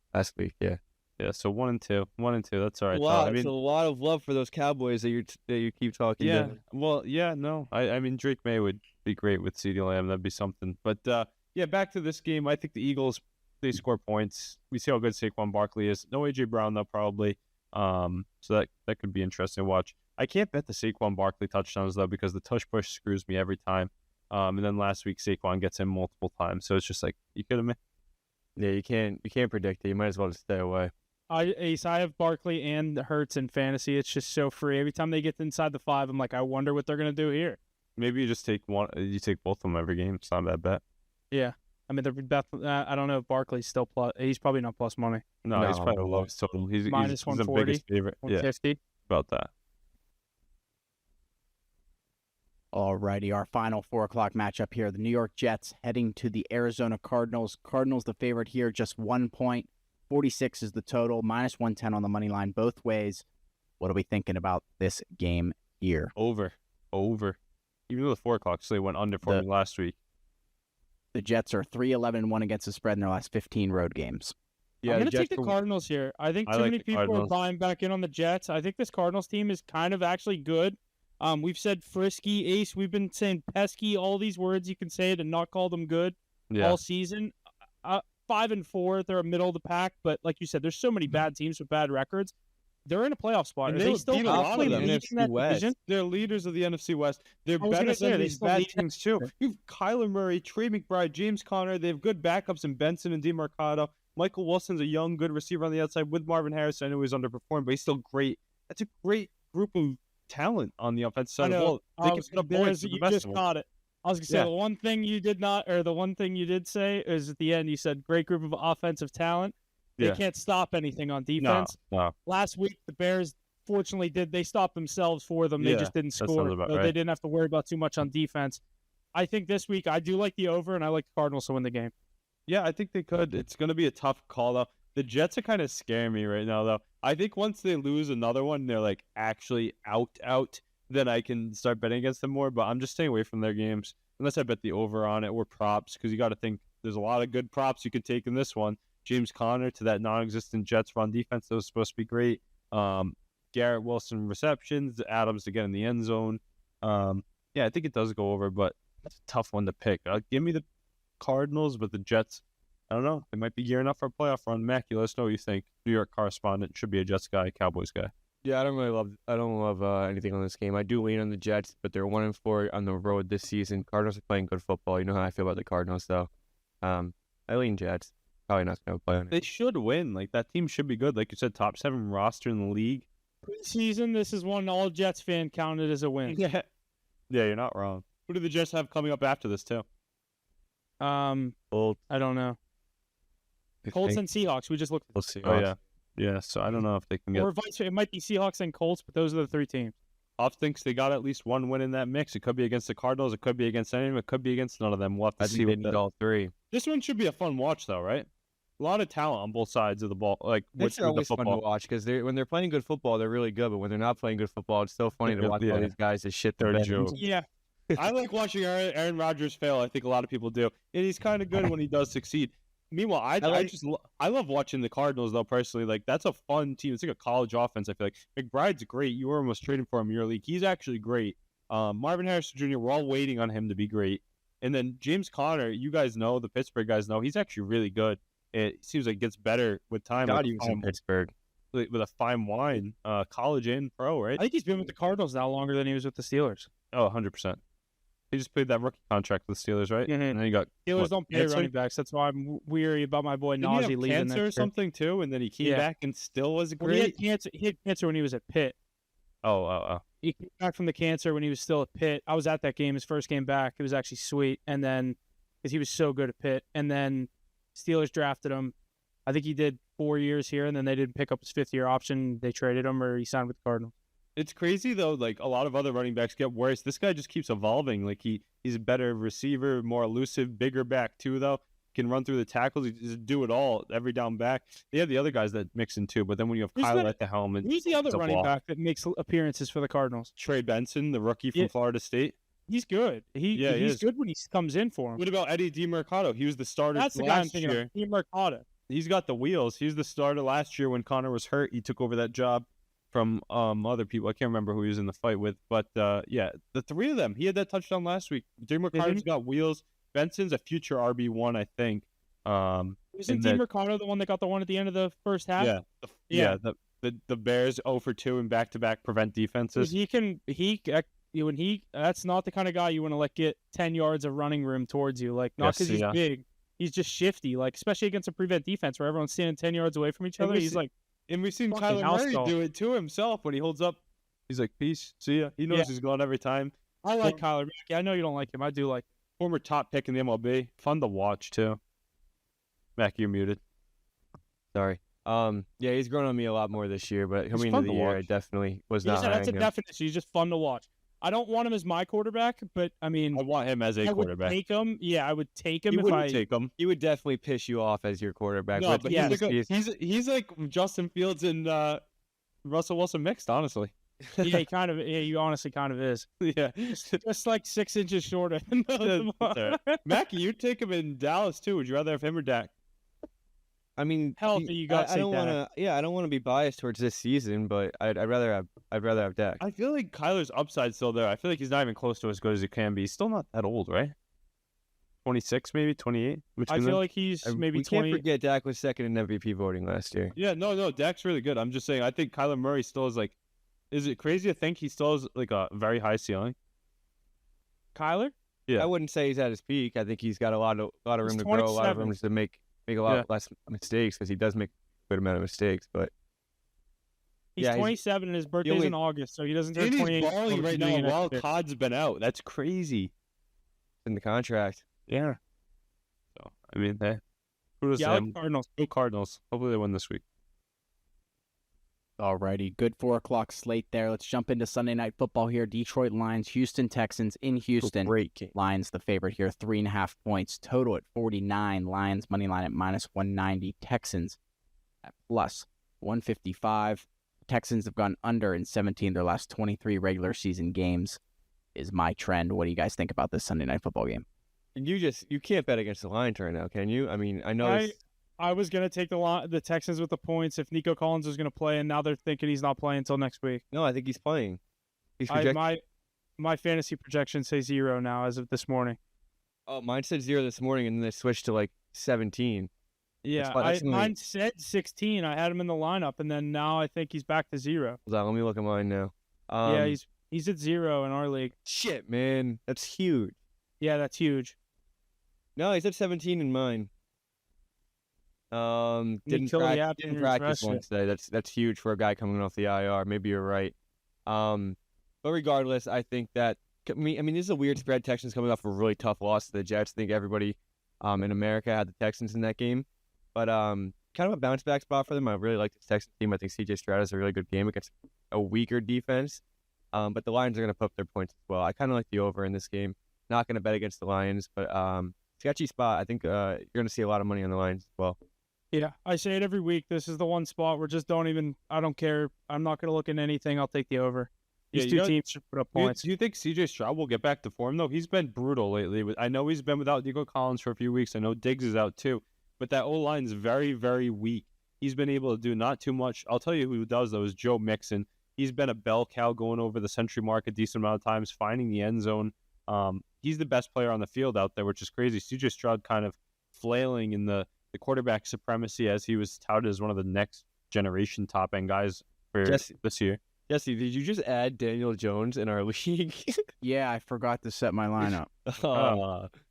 Yeah. Yeah. So 1 and 2. 1 and 2. That's all right. Wow, I mean, it's a lot of love for those Cowboys that you keep talking. yeah. About. Well, yeah. No. I mean, Drake May would be great with CeeDee Lamb. That'd be something. But yeah, back to this game. I think the Eagles, they score points. We see how good Saquon Barkley is. No AJ Brown though, probably. So that could be interesting to watch. I can't bet the Saquon Barkley touchdowns though because the tush push screws me every time. And then last week Saquon gets him multiple times, so it's just like, you kidding me? Yeah, you can't predict it. You might as well just stay away. Ace, I have Barkley and Hurts in fantasy. It's just so free. Every time they get inside the 5, I'm like, I wonder what they're gonna do here. Maybe you just take one. You take both of them every game. It's not a bad bet. Yeah, I mean, I don't know if Barkley's still plus. He's probably not plus money. No, he's probably the lowest total. He's minus he's 140, the biggest favorite. Yeah, 150. about that. Alrighty, our final 4 o'clock matchup here. The New York Jets heading to the Arizona Cardinals. Cardinals the favorite here, just 1 point. 46 is the total, minus 110 on the money line both ways. What are we thinking about this game here? Over. Even though the 4 o'clock, so they went under for me last week. The Jets are 3-11-1 against the spread in their last 15 road games. Yeah, I'm going to take the Cardinals here. I think too many people are buying back in on the Jets. I think this Cardinals team is kind of actually good. We've said frisky, Ace. We've been saying pesky, all these words you can say it and not call them good all season. 5-4, they're a middle of the pack, but like you said, there's so many bad teams with bad records. They're in a playoff spot. And they still beat a lot of them. leading that division? They're leaders of the NFC West. They're better than these bad teams too. You have Kyler Murray, Trey McBride, James Conner. They have good backups in Benson and DeMarcado. Michael Wilson's a young, good receiver on the outside with Marvin Harris. I know he's underperformed, but he's still great. That's a great group of talent on the offensive side of the ball. They can put up points. You just caught it. I was going to say, the one thing you did say is at the end, you said great group of offensive talent. They can't stop anything on defense. No. Last week, the Bears unfortunately they stopped themselves for them. They Yeah, just didn't that sounds score. about So right. they didn't have to worry about too much on defense. I think this week I do like the over, and I like the Cardinals to win the game. Yeah, I think they could. It's going to be a tough call, though. The Jets are kind of scaring me right now, though. I think once they lose another one, they're like actually out, then I can start betting against them more. But I'm just staying away from their games unless I bet the over on it or props, because you got to think there's a lot of good props you could take in this one. James Conner to that non-existent Jets run defense that was supposed to be great. Garrett Wilson receptions, Adams to get in the end zone. Yeah, I think it does go over, but it's a tough one to pick. Give me the Cardinals, but the Jets, I don't know. They might be gearing up for a playoff run. Mac, you let us know what you think. New York correspondent, should be a Jets guy, Cowboys guy. Yeah, I don't love anything on this game. I do lean on the Jets, but they're 1-4 on the road this season. Cardinals are playing good football. You know how I feel about the Cardinals, though. I lean Jets. Probably not going to play on it. They should win. Like, that team should be good. Like you said, top 7 roster in the league. Preseason, this is one all Jets fan counted as a win. Yeah, you're not wrong. Who do the Jets have coming up after this, too? Colts. I don't know. Colts and Seahawks. We just looked. We'll see. Oh, yeah. Yeah, so I don't know if they can get... Or vice. It might be Seahawks and Colts, but those are the 3 teams. Off thinks they got at least one win in that mix. It could be against the Cardinals. It could be against any of them. It could be against none of them. We'll have to I see think they what need all 3. This one should be a fun watch, though, right? A lot of talent on both sides of the ball. Like, with They're the always fun to football. watch because when they're playing good football, they're really good. But when they're not playing good football, it's so funny to watch all Yeah. these guys that shit They're their a joke. Yeah. I like watching Aaron Rodgers fail. I think a lot of people do. And he's kind of good when he does succeed. Meanwhile, I love watching the Cardinals, though, personally. Like, that's a fun team. It's like a college offense, I feel like. McBride's great. You were almost trading for him in your league. He's actually great. Marvin Harrison Jr., we're all waiting on him to be great. And then James Conner, you guys know, the Pittsburgh guys know, he's actually really good. It seems like it gets better with time. God, he was in Pittsburgh. With a fine wine, college and pro, right? I think he's been with the Cardinals now longer than he was with the Steelers. Oh, 100%. He just played that rookie contract with the Steelers, right? Mhm. And then he got Steelers don't pay cancer? running backs. That's why I'm weary about my boy Didn't he Najee have leaving cancer or next year. something too, and then he came Yeah. back and still was Well, he had great. cancer. He had cancer when he was at Pitt. Oh. He came back from the cancer when he was still at Pitt. I was at that game, his first game back. It was actually sweet. And then, because he was so good at Pitt, and then Steelers drafted him. I think he did 4 years here, and then they didn't pick up his 5th-year option. They traded him, or he signed with the Cardinals. It's crazy though. Like, a lot of other running backs get worse. This guy just keeps evolving. Like, he's a better receiver, more elusive, bigger back too. Though can run through the tackles. He just do it all every down back. They have the other guys that mix in too. But then when you have Who's Kyle that- at the helm, Who's the other it's a running ball. back that makes appearances for the Cardinals? Trey Benson, the rookie from Yeah. Florida State. He's good. He He's is. good when he comes in for him. What about Eddie DiMercado? He was the starter That's the guy I'm last thinking year. of. Team Mercado. He's got the wheels. He was the starter last year when Connor was hurt. He took over that job from other people. I can't remember who he was in the fight with, but yeah, the 3 of them. He had that touchdown last week. DiMercado's got wheels. Benson's a future RB1, I think. Wasn't Team Mercado the one that got the one at the end of the first half? Yeah. The Bears 0 for 2 in back-to-back prevent defenses. That's not the kind of guy you want to let get 10 yards of running room towards you. Like, not because he's big. He's just shifty, like, especially against a prevent defense where everyone's standing 10 yards away from each other. He's like, and we've seen fucking Kyler house Murray dog. do it to himself when he holds up. He's like, peace, see ya. He knows Yeah. he's gone every time. I like Kyler Murray. I know you don't like him. I do like him. Former top pick in the MLB. Fun to watch, too. Mac, you're muted. Sorry. Yeah, he's grown on me a lot more this year, but coming fun into the to year, I watch. definitely was He not just- high that's a on him. definition. He's just fun to watch. I don't want him as my quarterback, but I mean, I want him as a I would quarterback. take him. Yeah, I would take him You if wouldn't I Take him. He would definitely piss you off as your quarterback. No, but yeah, he's like Justin Fields and Russell Wilson mixed, honestly. Yeah, he kind of. Yeah, you honestly kind of is. Yeah. Just like 6 inches shorter. Than That's all right. Mackie, you'd take him in Dallas too. Would you rather have him or Dak? I mean, Healthy, you got to I say don't Dak. want to. Yeah, I don't want to be biased towards this season, but I'd rather have Dak. I feel like Kyler's upside's still there. I feel like he's not even close to as good as he can be. He's still not that old, right? 26, maybe 28. I feel like he's maybe we 20. can't forget Dak was second in MVP voting last year. Yeah, no, Dak's really good. I'm just saying. I think Kyler Murray still is like. Is it crazy to think he still has like a very high ceiling? Kyler? Yeah. I wouldn't say he's at his peak. I think he's got a lot of He's room to grow, a lot of 27. room to make a lot less mistakes because he does make a good amount of mistakes. But He's Yeah, he's- 27 and his birthday's only- in August, so he doesn't turn And he's 28. balling until right the beginning now of while next year. Cod's been out. That's crazy. in the contract, Yeah. So I mean, hey, who does Yeah, I like them? Cardinals. Go Cardinals. Hopefully they win this week. Alrighty, good 4 o'clock slate there. Let's jump into Sunday Night Football here. Detroit Lions, Houston Texans in Houston. Great game. Lions the favorite here, 3.5 points. Total at 49. Lions money line at -190. Texans at +155. Texans have gone under in 17 of their last 23 regular season games. Is my trend. What do you guys think about this Sunday Night Football game? You can't bet against the Lions right now, can you? I mean, I know. I was gonna take the Texans with the points if Nico Collins was gonna play, and now they're thinking he's not playing until next week. No, I think he's playing. He's My fantasy projections say 0 now as of this morning. Oh, mine said 0 this morning, and then they switched to like 17. Yeah, mine said 16. I had him in the lineup, and then now I think he's back to 0. Hold on, let me look at mine now. Yeah, he's at 0 in our league. Shit, man, that's huge. Yeah, that's huge. No, he's at 17 in mine. Didn't practice one today. That's huge for a guy coming off the IR. Maybe you're right. But regardless, I think that I mean this is a weird spread. Texans coming off a really tough loss to the Jets. I think everybody in America had the Texans in that game, but kind of a bounce back spot for them. I really like this Texans team. I think CJ Stroud has a really good game against a weaker defense. But the Lions are going to put up their points as well. I kind of like the over in this game. Not going to bet against the Lions, but sketchy spot. I think you're going to see a lot of money on the Lions as well. Yeah, I say it every week. This is the one spot where I don't care. I'm not going to look at anything. I'll take the over. These two teams should put up points. Do you think CJ Stroud will get back to form, though? He's been brutal lately. I know he's been without Nico Collins for a few weeks. I know Diggs is out, too. But that O-line is very, very weak. He's been able to do not too much. I'll tell you who does, though, is Joe Mixon. He's been a bell cow going over the century mark a decent amount of times, finding the end zone. He's the best player on the field out there, which is crazy. CJ Stroud kind of flailing in the quarterback supremacy as he was touted as one of the next generation top-end guys for this year. Jesse, did you just add Daniel Jones in our league? Yeah, I forgot to set my lineup.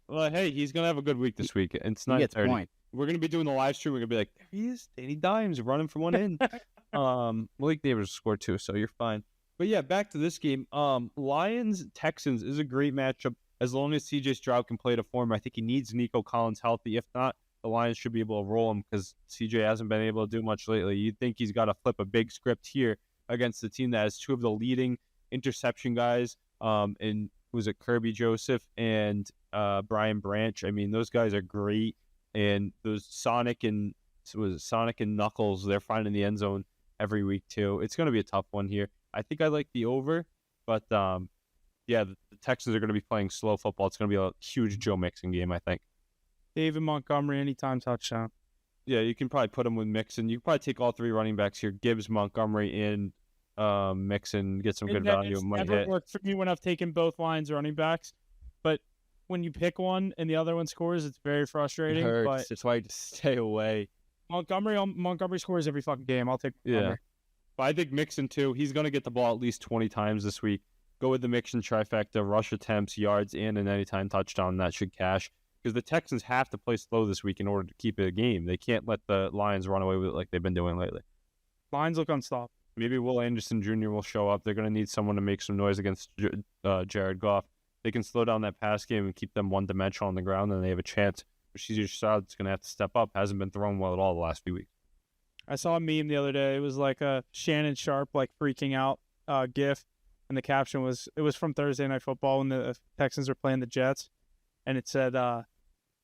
Well, hey, he's going to have a good week this week. It's 9:30. We're going to be doing the live stream. We're going to be like, there he is, Danny Dimes running from one end. Malik Neighbors scored 2, so you're fine. But yeah, back to this game. Lions-Texans is a great matchup as long as CJ Stroud can play to form. I think he needs Nico Collins healthy. If not, the Lions should be able to roll him because CJ hasn't been able to do much lately. You'd think he's got to flip a big script here against the team that has 2 of the leading interception guys. And was it Kirby Joseph and Brian Branch? I mean, those guys are great. And those Sonic and Knuckles, they're finding the end zone every week too. It's going to be a tough one here. I think I like the over, but yeah, the Texans are going to be playing slow football. It's going to be a huge Joe Mixon game, I think. David Montgomery, anytime touchdown. Yeah, you can probably put him with Mixon. You can probably take all 3 running backs here, Gibbs, Montgomery, and Mixon, get some good value. It's never worked for me when I've taken both Lions running backs, but when you pick one and the other one scores, it's very frustrating. It hurts. But That's why you just stay away. Montgomery scores every fucking game. I'll take Montgomery. Yeah. But I think Mixon, too, he's going to get the ball at least 20 times this week. Go with the Mixon trifecta, rush attempts, yards, and an anytime touchdown. That should cash. Because the Texans have to play slow this week in order to keep it a game. They can't let the Lions run away with it like they've been doing lately. Lions look unstoppable. Maybe Will Anderson Jr. will show up. They're going to need someone to make some noise against Jared Goff. They can slow down that pass game and keep them one-dimensional on the ground, and they have a chance. CJ Stroud's going to have to step up. Hasn't been throwing well at all the last few weeks. I saw a meme the other day. It was like a Shannon Sharp freaking out gif, and the caption was, it was from Thursday Night Football when the Texans were playing the Jets, and it said,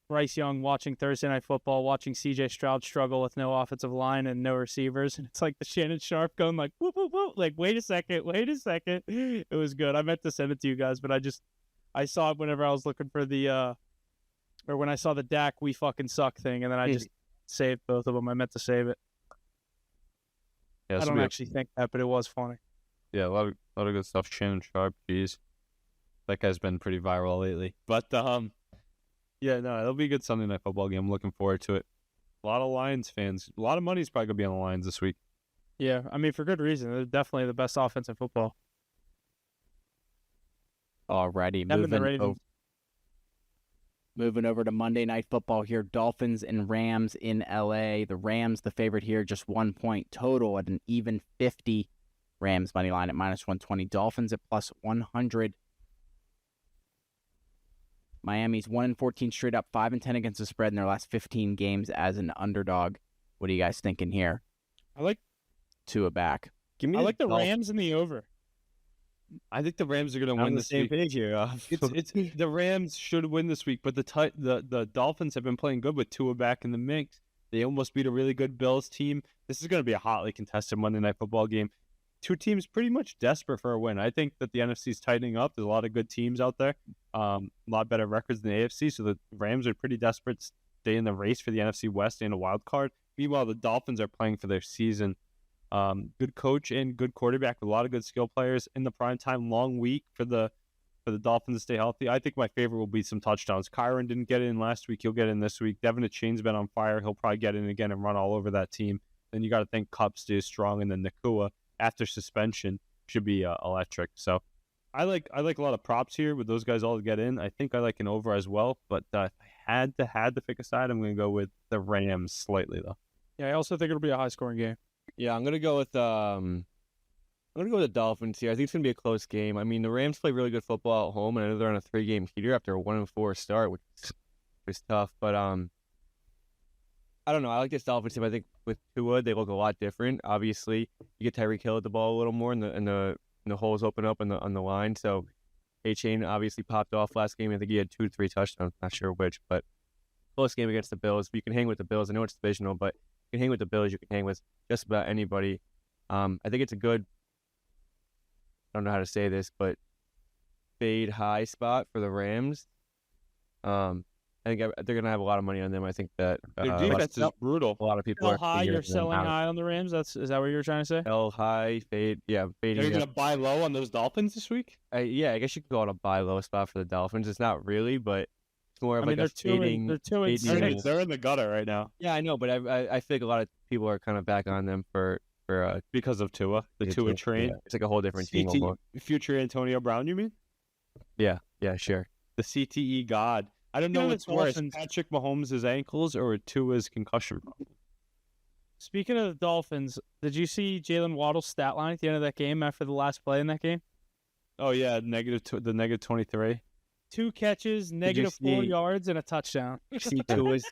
Bryce Young watching Thursday Night Football, watching CJ Stroud struggle with no offensive line and no receivers. And it's like the Shannon Sharp going like, whoop, whoop, whoop. Like, wait a second. It was good. I meant to send it to you guys, but I saw it whenever I was looking for or when I saw the Dak "we fucking suck" thing, and then I just saved both of them. I meant to save it. Yeah, I don't actually think that, but it was funny. Yeah, a lot of good stuff. Shannon Sharp, geez. That guy's been pretty viral lately. But, yeah, no, it'll be a good Sunday Night Football game. I'm looking forward to it. A lot of Lions fans. A lot of money's probably going to be on the Lions this week. Yeah, I mean, for good reason. They're definitely the best offense in football. Alrighty, moving over to Monday Night Football here. Dolphins and Rams in L.A. The Rams, the favorite here, just 1 point total at an even 50. Rams money line at -120. Dolphins at +100. Miami's 1-14 straight up, 5-10 against the spread in their last 15 games as an underdog. What are you guys thinking here? I like Tua back. Give me I like the Dolphins. Rams in the over. I think the Rams are going to I'm win on the this same week. page here. It's the Rams should win this week, but the Dolphins have been playing good with Tua back in the mix. They almost beat a really good Bills team. This is going to be a hotly contested Monday Night Football game. Two teams pretty much desperate for a win. I think that the NFC is tightening up. There's a lot of good teams out there, a lot better records than the AFC. So the Rams are pretty desperate to stay in the race for the NFC West and a wild card. Meanwhile, the Dolphins are playing for their season. Good coach and good quarterback with a lot of good skill players in the primetime. Long week for the Dolphins to stay healthy. I think my favorite will be some touchdowns. Kyron didn't get in last week. He'll get in this week. Devin Achane's been on fire. He'll probably get in again and run all over that team. Then you got to think Kupp stays strong, and then Nakua after suspension should be electric. So I like a lot of props here with those guys all to get in. I think I like an over as well, but if I had to pick a side, I'm going to go with the Rams slightly though. Yeah, I also think it'll be a high-scoring game. Yeah, I'm gonna go with the Dolphins here. I think it's gonna be a close game. I mean, the Rams play really good football at home, and I know they're on a 3-game heater after a 1-4 start, which is tough. But I don't know. I like this Dolphins team. I think with Tua, they look a lot different. Obviously, you get Tyreek Hill at the ball a little more, and the holes open up on the line. So, A-Chain obviously popped off last game. I think he had 2 to 3 touchdowns. Not sure which, but close game against the Bills. You can hang with the Bills. I know it's divisional, but you can hang with the Bills. You can hang with just about anybody. I think it's a good, I don't know how to say this, but fade high spot for the Rams. I think they're going to have a lot of money on them. I think that Their defense is brutal. a lot of people Sell are high, figuring you're them selling out. high on the Rams? Is that what you were trying to say? Sell high, fade. Yeah, Are you fading. going to buy low on those Dolphins this week? Yeah, I guess you could call it a buy low spot for the Dolphins. It's not really, but it's more of I mean, like a fading. they're 2 and fading- 6. They're in the gutter right now Yeah, I know, but I feel like a lot of people are kind of back on them for because of Tua, the Tua train. Yeah, it's like a whole different team. Almost. Future Antonio Brown, you mean? Yeah, sure. The CTE god. I don't know Speaking of what's the worse, Dolphins- Patrick Mahomes' ankles or Tua's concussion problem. Speaking of the Dolphins, did you see Jalen Waddle's stat line at the end of that game after the last play in that game? Oh yeah, the negative 23. 2 catches, negative 4 see- yards, and a touchdown. See, Tua's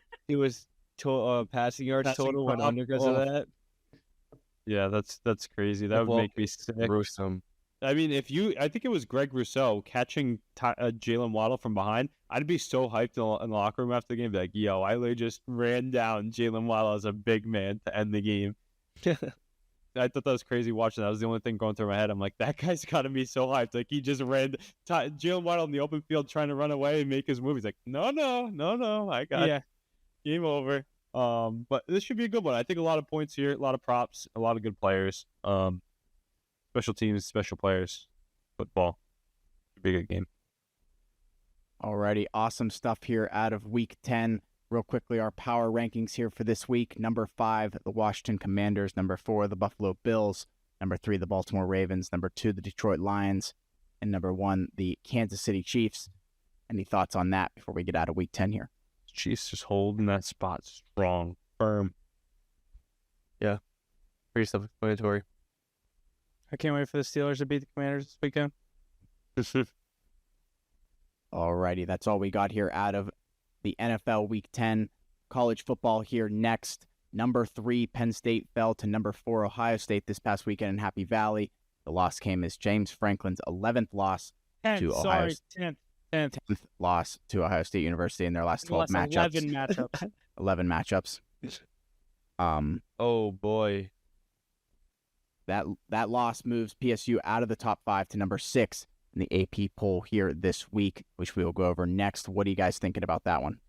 passing yards Passing total went prop. under because of that. Yeah, that's crazy. That would Well, make me sick. Gruesome. I mean, I think it was Greg Rousseau catching Jalen Waddle from behind. I'd be so hyped in the locker room after the game, be like, "Yo, I literally just ran down Jalen Waddle as a big man to end the game." I thought that was crazy watching. That was the only thing going through my head. I'm like, that guy's got to be so hyped. Like he just ran Jalen Waddle in the open field trying to run away and make his move. He's like, no, I got Yeah. game over. But this should be a good one. I think a lot of points here, a lot of props, a lot of good players. Special teams, special players, football. Should be a good game. Alrighty, awesome stuff here out of Week 10. Real quickly, our power rankings here for this week. Number 5, the Washington Commanders. Number 4, the Buffalo Bills. Number 3, the Baltimore Ravens. Number 2, the Detroit Lions. And number 1, the Kansas City Chiefs. Any thoughts on that before we get out of Week 10 here? Chiefs just holding that spot strong, firm. Pretty self-explanatory. I can't wait for the Steelers to beat the Commanders this weekend. Alrighty, that's all we got here out of the NFL Week 10. College football here next. Number 3, Penn State fell to number 4, Ohio State this past weekend in Happy Valley. The loss came as James Franklin's 11th loss 10th, to Ohio sorry, State. 10th. 10th loss to Ohio State University in their last 12 Last matchups. 11 matchups. 11 matchups. Oh boy. That loss moves PSU out of the top 5 to number 6 in the AP poll here this week, which we will go over next. What are you guys thinking about that one?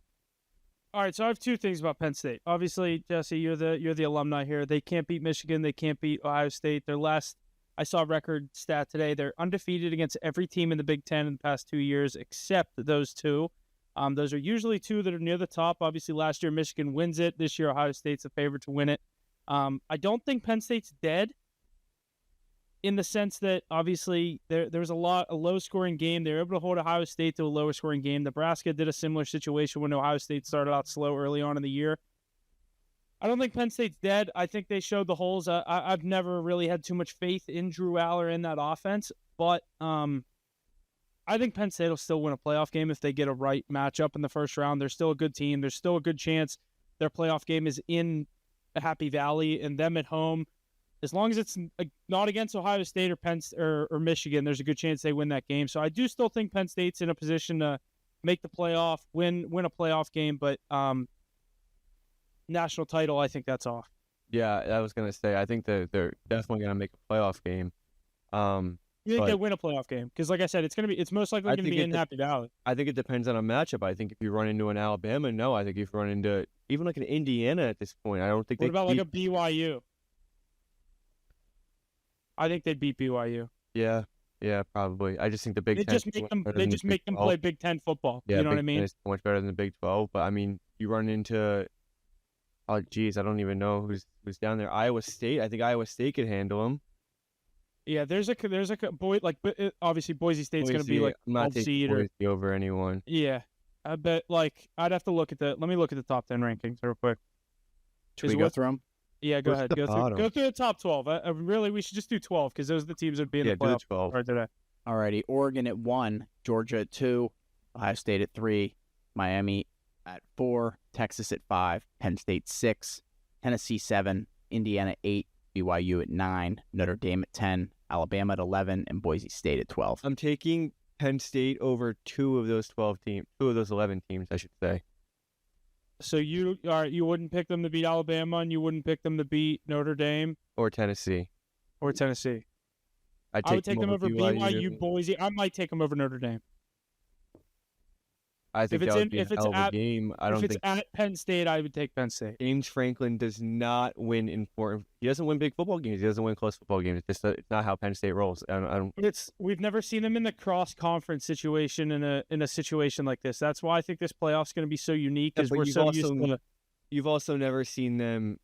All right, so I have 2 things about Penn State. Obviously, Jesse, you're the alumni here. They can't beat Michigan. They can't beat Ohio State. Their last, I saw a record stat today. They're undefeated against every team in the Big Ten in the past 2 years, except those 2. Those are usually 2 that are near the top. Obviously, last year Michigan wins it. This year Ohio State's a favorite to win it. I don't think Penn State's dead, in the sense that obviously there was a low-scoring game. They were able to hold Ohio State to a lower-scoring game. Nebraska did a similar situation when Ohio State started out slow early on in the year. I don't think Penn State's dead. I think they showed the holes. I've never really had too much faith in Drew Aller in that offense, but I think Penn State will still win a playoff game if they get a right matchup in the first round. They're still a good team. There's still a good chance their playoff game is in Happy Valley and them at home. as long as it's not against Ohio State or or Michigan, there's a good chance they win that game. So I do still think Penn State's in a position to make the playoff, win a playoff game, but national title, I think that's off. Yeah, I was gonna say I think that they're definitely gonna make a playoff game. You think they win a playoff game? Because, like I said, it's most likely going to be in Happy Valley. I think it depends on a matchup. I think if you run into an Alabama, no. I think if you run into even like an Indiana at this point, I don't think. What about like a BYU? I think they'd beat BYU. Yeah, probably. I just think the Big Ten. They just make them play Big Ten football. Yeah, you know Big what I mean? Ten is much better than the Big 12. But I mean, you run into, oh geez, I don't even know who's down there. Iowa State. I think Iowa State could handle them. Yeah, there's a boy like obviously Boise State's going to be like 12 seed or over anyone. Yeah, I bet like I'd have to look at let me look at the top 10 rankings real quick. Should we go through them? Yeah, go ahead. Go through the top 12. Really, we should just do 12 because those are the teams that would be in the playoff. Do 12 right today. Alrighty, Oregon at 1, Georgia at 2, Ohio State at 3, Miami at 4, Texas at 5, Penn State 6, Tennessee 7, Indiana 8, BYU at 9, Notre Dame at 10, Alabama at 11, and Boise State at 12. I'm taking Penn State over two of those 11 teams, I should say. So you wouldn't pick them to beat Alabama, and you wouldn't pick them to beat Notre Dame or Tennessee. I would take them over BYU, Boise. I might take them over Notre Dame. I think that would be a hell of a game. If it's at Penn State, I would take Penn State. James Franklin does not win important. He doesn't win big football games. He doesn't win close football games. It's not how Penn State rolls. We've never seen them in the cross conference situation in a situation like this. That's why I think this playoff's going to be so unique. Because we're so used to. You've also never seen them.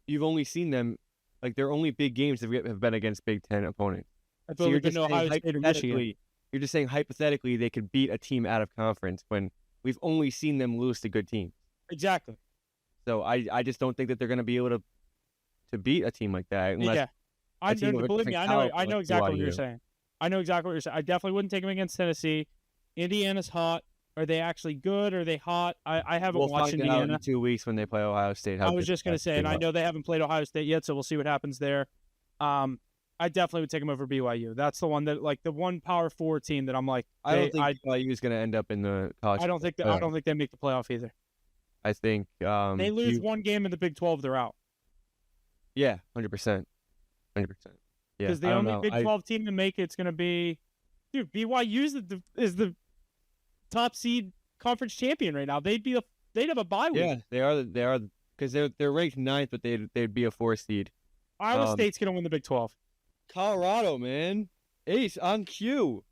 You've only seen them like their only big games have been against Big Ten opponents. So you're just Ohio State or Michigan. You're just saying hypothetically they could beat a team out of conference when we've only seen them lose to good teams. Exactly. So I just don't think that they're going to be able to beat a team like that. Yeah. Believe me, I know exactly what you're saying. I definitely wouldn't take them against Tennessee. Indiana's hot. Are they actually good? Are they hot? I haven't watched Indiana. We'll find out in 2 weeks when they play Ohio State. I was just going to say, and I know they haven't played Ohio State yet, so we'll see what happens there. I definitely would take them over BYU. That's the one that, like, the one Power 4 team that I'm like. I don't think BYU is going to end up in the college. I don't think they make the playoff either. I think they lose one game in the Big 12, they're out. Yeah, 100%. Yeah, because the only Big 12 team to make it's going to be, dude. BYU is the top seed conference champion right now. They'd have a bye week. Yeah, they are because they're ranked 9th, but they'd be a 4 seed. Iowa State's going to win the Big 12. Colorado, man. Ace on cue.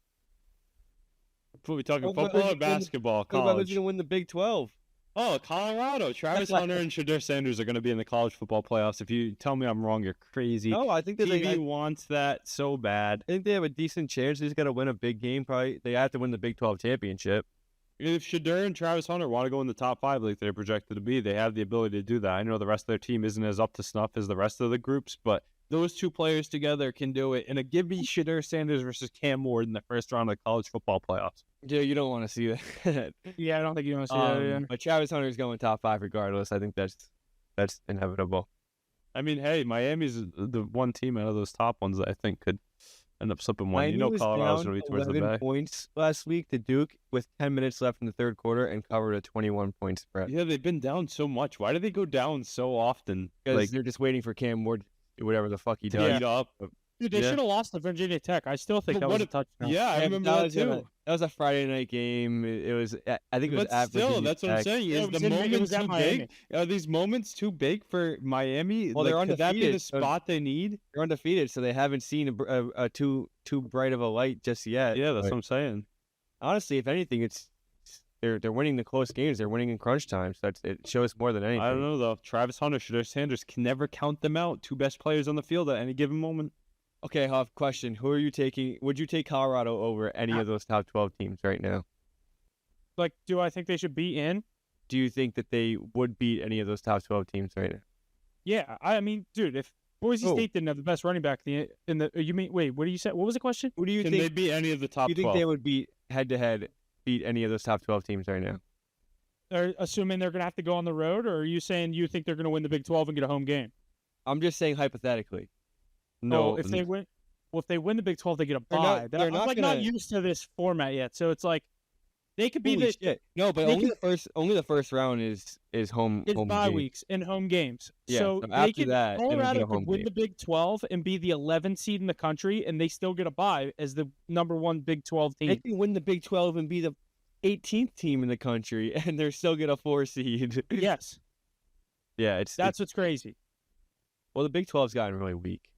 What are we talking, football or basketball? Colorado's going to win the Big 12. Oh, Colorado. Travis Hunter and Shedeur Sanders are going to be in the college football playoffs. If you tell me I'm wrong, you're crazy. No, I think that TV wants that so bad. I think they have a decent chance. They just got to win a big game. Probably they have to win the Big 12 championship. If Shedeur and Travis Hunter want to go in the top 5 like they're projected to be, they have the ability to do that. I know the rest of their team isn't as up to snuff as the rest of the groups, but those two players together can do it. And give me Shedeur Sanders versus Cam Ward in the first round of college football playoffs. Yeah, you don't want to see that. Yeah, I don't think you want to see that again. But Travis Hunter's going top 5 regardless. I think that's inevitable. I mean, hey, Miami's the one team out of those top ones that I think could end up slipping one. Miami Colorado's going to be towards the back. Points last week to Duke with 10 minutes left in the third quarter and covered a 21-point spread. Yeah, they've been down so much. Why do they go down so often? Because they're just waiting for Cam Ward to do whatever the fuck he does. Dude, they should have lost to Virginia Tech. I still think that was a touchdown. Yeah, I remember that too. That was a Friday night game. It was. I think it was. But still, that's what I'm saying. Is the moment too big? Are these moments too big for Miami? Well, they're undefeated. Could that be the spot they need? They're undefeated, so they haven't seen a too bright of a light just yet. Yeah, that's what I'm saying. Honestly, if anything, they're winning the close games. They're winning in crunch time. So it shows more than anything. I don't know though. Travis Hunter, Shedeur Sanders can never count them out. Two best players on the field at any given moment. Okay, Huff, question. Who are you taking? Would you take Colorado over any of those top 12 teams right now? Like, do I think they should be in? Do you think that they would beat any of those top 12 teams right now? Yeah, I mean, dude, if Boise State didn't have the best running back what do you say? What was the question? Who do you think? Can they beat any of the top 12? Do you think they would beat head-to-head beat any of those top 12 teams right now? Assuming they're going to have to go on the road, or are you saying you think they're going to win the Big 12 and get a home game? I'm just saying hypothetically. No, if they win, if they win the Big 12, they get a They're bye. not- they're I'm not not gonna- used to this format yet, so it's like they could be Holy shit. No, but they only can- the first round is home it's home bye game. weeks and home games. Yeah, so so they after could that, they don't get Colorado a home could win game. the Big 12 and be the 11th seed in the country, and they still get a bye as the number 1 Big 12 They team. can win the Big 12 and be the 18th team in the country, and they're still get a 4 seed. Yes, Yeah, that's what's crazy. well, the Big 12's gotten really weak,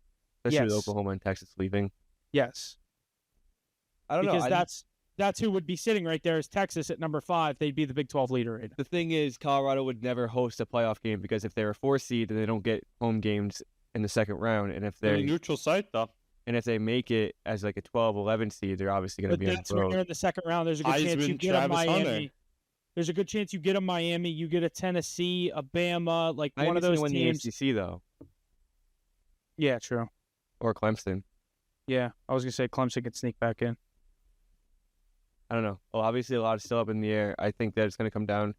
especially with Yes. Oklahoma and Texas leaving. Yes, I don't know. because that's who would be sitting right there is Texas at number 5. They'd be the Big 12 leader right now. The thing is, Colorado would never host a playoff game because if they're a 4 seed, then they don't get home games in the second round, and if they're a they neutral site though. make it as like a 12, 11 seed, they're obviously going to But be on that's the when road. you're in the second round. There's a good chance you Heisman, get a Travis Hunter. Miami. There's a good chance you get a Miami, you get a Tennessee, a Bama, like one of Miami's gonna those win teams. the ACC though, Yeah, true. or Clemson. Yeah, I was gonna say Clemson could sneak back in. I don't know. Well, obviously, a lot is still up in the air. I think that it's going to come down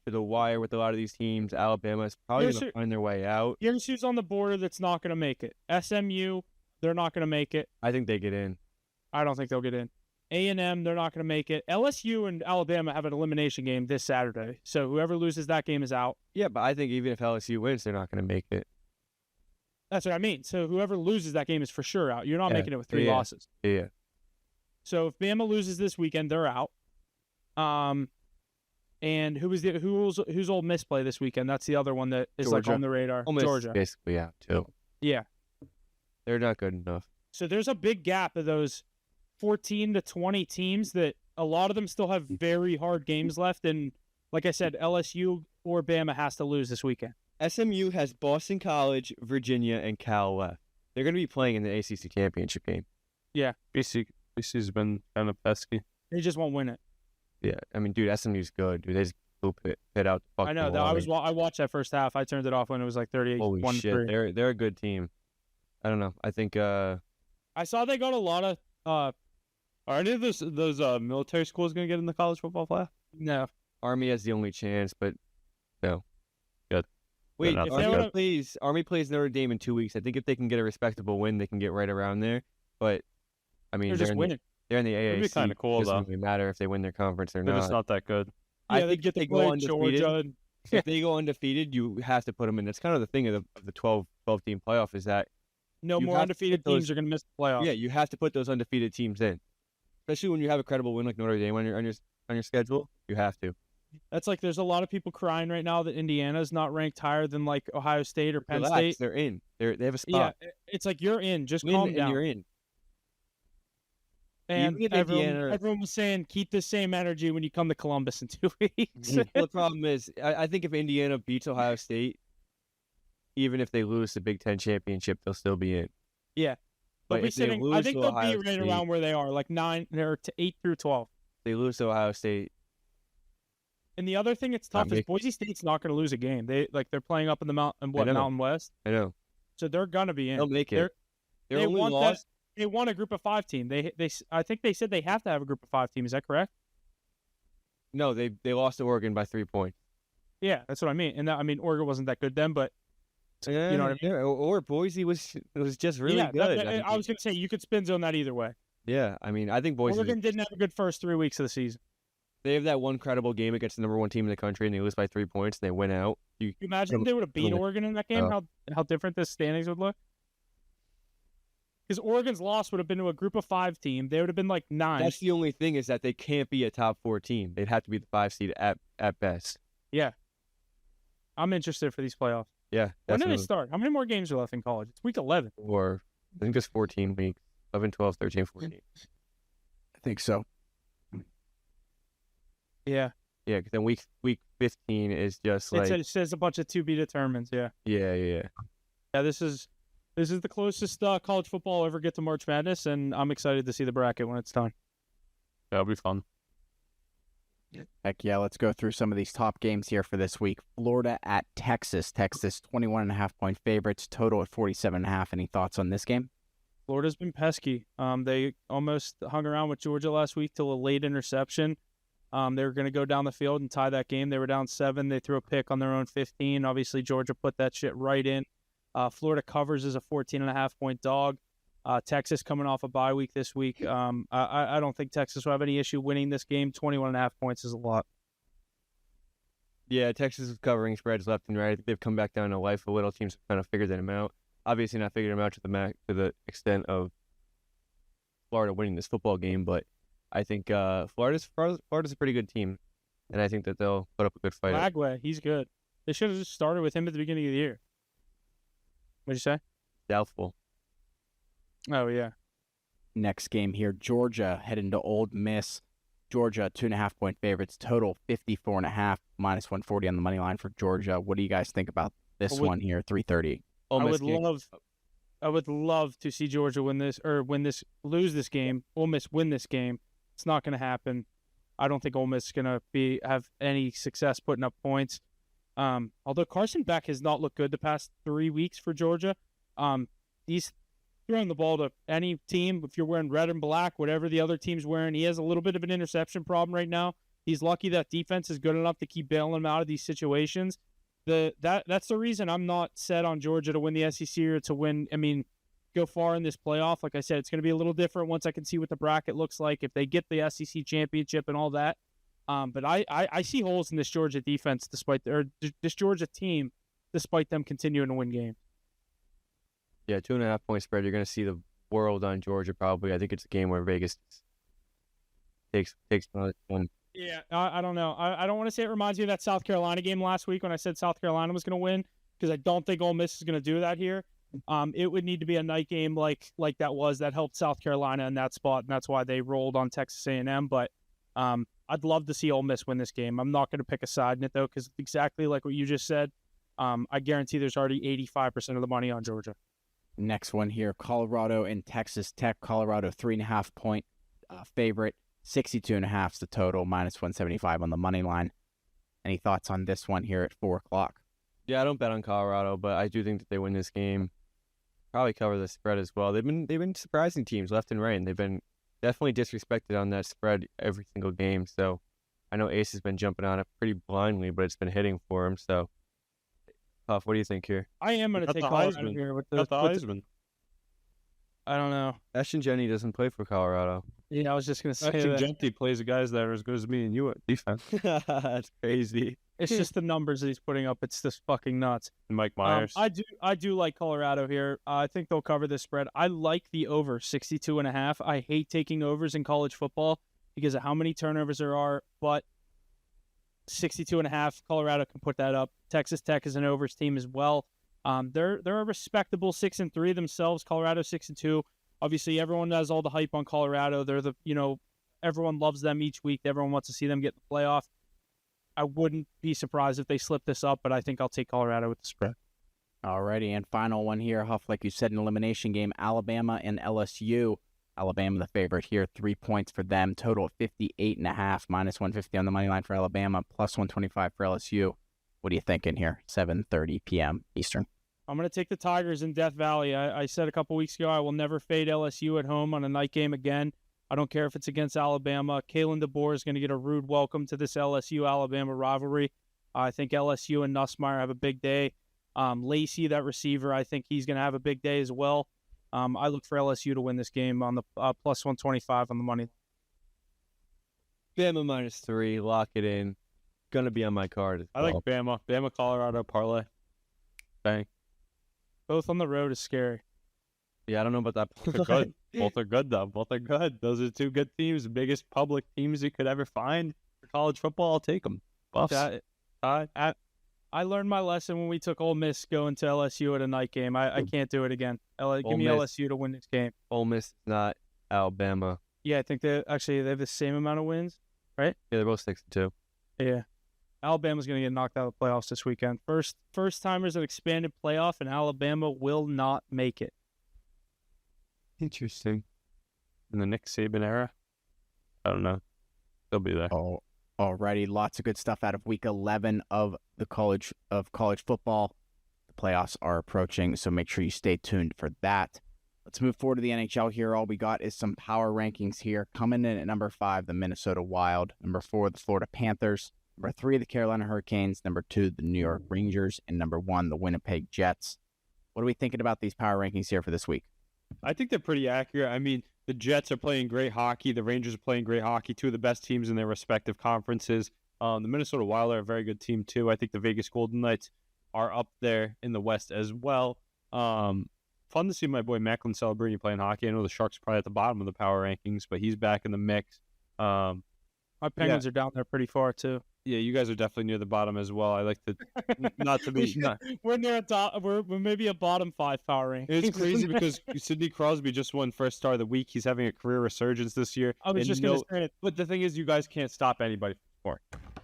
to the wire with a lot of these teams. Alabama is probably Here's going to who- find their way out. Here's who's on the border that's not going to make it. SMU, they're not going to make it. I think they get in. I don't think they'll get in. A&M, they're not going to make it. LSU and Alabama have an elimination game this Saturday. So whoever loses that game is out. Yeah, but I think even if LSU wins, they're not going to make it. That's what I mean. So whoever loses that game is for sure out. You're not Yeah, making it with 3 yeah. losses. Yeah. So if Bama loses this weekend, they're out. And who's Ole Miss play this weekend? That's the other one that is like Georgia. on the radar. Ole Miss is Georgia. basically out too. Yeah. They're not good enough. So there's a big gap of those 14 to 20 teams that a lot of them still have very hard games left. And like I said, LSU or Bama has to lose this weekend. SMU has Boston College, Virginia, and Cal left. They're going to be playing in the ACC championship game. BC's been kind of pesky. They just won't win it. Yeah, I mean, dude, SMU's good. Dude, they just poop it out. The I know. fucking That wall. I watched that first half. I turned it off when it was like 38. Holy 1-3. shit, they're a good team. I don't know. I think I saw they got a lot of Are any of those military schools going to get in the college football playoff? no. Army has the only chance, but no. Good. Wait, Good enough. If they would've- Army plays Notre Dame in 2 weeks. I think if they can get a respectable win, they can get right around there. But I mean, They're just winning. They're in the AAC. It'd be kinda cool, Doesn't though. really matter if they win their conference or They're not. just not that good. I Yeah, they think get if they to go play undefeated, Georgia. And, if they go undefeated, you have to put them in. That's kind of the thing of the 12 team playoff is that no You more have to undefeated put those- teams are going to miss the playoffs. yeah, you have to put those undefeated teams in, especially when you have a credible win like Notre Dame on your schedule. You have to. That's like there's a lot of people crying right now that Indiana's not ranked higher than like Ohio State or Penn Relax, State. they're in. They have a Yeah, spot. it's like you're in. Just Win calm and down. you're in. And Even if everyone, Indiana- everyone was saying keep the same energy when you come to Columbus in 2 weeks. Well, the problem is, I think if Indiana beats Ohio State, even if they lose the Big Ten championship, they'll still be in. Yeah. But They'll be if they sitting, I lose think to they'll Ohio be right State- around where they are, like 9 or to 8 through 12. They lose to Ohio State. And the other thing that's tough is make- Boise State's not going to lose a game. They're playing up in the know. Mountain West, I know so they're gonna be they'll in. make it. They're- Their they only want loss. They want a Group of 5 team. I think they said they have to have a Group of 5 team. Is that correct? No, they lost to Oregon by 3 points. Yeah, that's what I mean. And Oregon wasn't that good then, but Yeah, know what I mean? Or Boise was just really yeah, good. I was gonna say you could spin zone that either way. Yeah, I mean, I think Boise. Oregon didn't have a good first 3 weeks of the season. They have that one credible game against the number 1 team in the country, and they lose by 3 points, and they win out. Can you imagine if they would have beat Oregon in that game, how different the standings would look? Because Oregon's loss would have been to a Group of 5 team. They would have been like 9. That's the only thing is that they can't be a top 4 team. They'd have to be the 5 seed at best. Yeah. I'm interested for these playoffs. Yeah. When do they definitely. start? How many more games are left in college? It's week 11. Or I think it's 14 weeks. 11, 12, 13, 14. I think so. Yeah. Yeah, 'cause then week 15 is just like It says a bunch of to be determined. Yeah. yeah. Yeah, this is the closest college football will ever get to March Madness, and I'm excited to see the bracket when it's done. That'll be fun. Heck yeah, let's go through some of these top games here for this week. Florida at Texas. Texas 21.5-point favorites, total at 47.5. Any thoughts on this game? Florida's been pesky. They almost hung around with Georgia last week till a late interception. They were going to go down the field and tie that game. They were down 7. They threw a pick on their own 15. Obviously, Georgia put that shit right in. Florida covers as a 14.5-point dog. Texas coming off a bye week this week. I don't think Texas will have any issue winning this game. 21.5 points is a lot. Yeah, Texas is covering spreads left and right. I think they've come back down to life a little. Teams have kind of figured them out. Obviously not figured them out to the extent of Florida winning this football game, but I think Florida's a pretty good team, and I think that they'll put up a good fight. Lagway, he's good. They should have just started with him at the beginning of the year. What'd you say? Doubtful. Oh, yeah. Next game here, Georgia heading to Ole Miss. Georgia, 2.5-point favorites, total 54.5, minus 140 on the money line for Georgia. What do you guys think about this one here, 3:30? I would love to see Georgia lose this game. Ole Miss win this game. It's not going to happen. I don't think Ole Miss is going to have any success putting up points. Although Carson Beck has not looked good the past 3 weeks for Georgia. He's throwing the ball to any team. If you're wearing red and black, whatever the other team's wearing, he has a little bit of an interception problem right now. He's lucky that defense is good enough to keep bailing him out of these situations. That's the reason I'm not set on Georgia to win the SEC or to win. Go far in this playoff. Like I said, it's going to be a little different once I can see what the bracket looks like if they get the SEC championship and all that. But I see holes in this Georgia defense this Georgia team, despite them continuing to win games. Yeah, 2.5-point spread. You're going to see the world on Georgia probably. I think it's a game where Vegas takes another one. Yeah, I don't know. I don't want to say it reminds me of that South Carolina game last week when I said South Carolina was going to win, because I don't think Ole Miss is going to do that here. It would need to be a night game like that helped South Carolina in that spot, and that's why they rolled on Texas A&M. But I'd love to see Ole Miss win this game. I'm not going to pick a side in it, though, because exactly like what you just said, I guarantee there's already 85% of the money on Georgia. Next one here, Colorado and Texas Tech. Colorado, 3.5-point favorite. 62.5 is the total, minus 175 on the money line. Any thoughts on this one here at 4 o'clock? Yeah, I don't bet on Colorado, but I do think that they win this game. Probably cover the spread as well. They've been surprising teams left and right, and they've been definitely disrespected on that spread every single game. So I know Ace has been jumping on it pretty blindly, but it's been hitting for him. So, Puff, what do you think here? I am going to take Colorado here with the Heisman. I don't know. Ashton Jenny doesn't play for Colorado. Yeah, I was just going to say Ashton that. Genty plays the guys that are as good as me and you at defense. That's crazy. It's just the numbers that he's putting up. It's just fucking nuts. Mike Myers. I do like Colorado here. I think they'll cover this spread. I like the over 62.5. I hate taking overs in college football because of how many turnovers there are, but 62.5, Colorado can put that up. Texas Tech is an overs team as well. They're a respectable 6-3 themselves. Colorado 6-2. Obviously, everyone has all the hype on Colorado. They're everyone loves them each week. Everyone wants to see them get in the playoff. I wouldn't be surprised if they slip this up, but I think I'll take Colorado with the spread. Alrighty, and final one here, Huff, like you said, an elimination game, Alabama and LSU. Alabama the favorite here, 3 points for them, total of 58.5, minus 150 on the money line for Alabama, plus 125 for LSU. What are you thinking here? 7:30 p.m. Eastern. I'm going to take the Tigers in Death Valley. I said a couple weeks ago I will never fade LSU at home on a night game again. I don't care if it's against Alabama. Kalen DeBoer is going to get a rude welcome to this LSU-Alabama rivalry. I think LSU and Nussmeier have a big day. Lacey, that receiver, I think he's going to have a big day as well. I look for LSU to win this game on the plus 125 on the money. Bama -3, lock it in. Gonna be on my card. I like Bama. Bama, Colorado, parlay. Bang. Both on the road is scary. Yeah, I don't know about that. Both are good. Both are good, though. Both are good. Those are two good teams. The biggest public teams you could ever find for college football. I'll take them. Buffs. I learned my lesson when we took Ole Miss going to LSU at a night game. I can't do it again. Give me LSU to win this game. Ole Miss is not Alabama. Yeah, I think they have the same amount of wins, right? Yeah, they're both 6-2. Yeah. Alabama's going to get knocked out of the playoffs this weekend. First timers at expanded playoff, and Alabama will not make it. Interesting. In the Nick Saban era? I don't know. They'll be there. Oh, alrighty. Lots of good stuff out of week 11 of the college football. The playoffs are approaching, so make sure you stay tuned for that. Let's move forward to the NHL here. All we got is some power rankings here. Coming in at number 5, the Minnesota Wild. Number 4, the Florida Panthers. Number 3, the Carolina Hurricanes. Number 2, the New York Rangers. And number 1, the Winnipeg Jets. What are we thinking about these power rankings here for this week? I think they're pretty accurate. I mean, the Jets are playing great hockey. The Rangers are playing great hockey. Two of the best teams in their respective conferences. The Minnesota Wild are a very good team, too. I think the Vegas Golden Knights are up there in the West as well. Fun to see my boy Macklin Celebrini playing hockey. I know the Sharks are probably at the bottom of the power rankings, but he's back in the mix. My Penguins are down there pretty far, too. Yeah, you guys are definitely near the bottom as well. I like to not to be. We're near a top. We're maybe a bottom 5 power rank. It's crazy because Sidney Crosby just won first star of the week. He's having a career resurgence this year. I was just going to say it. But the thing is, you guys can't stop anybody from scoring.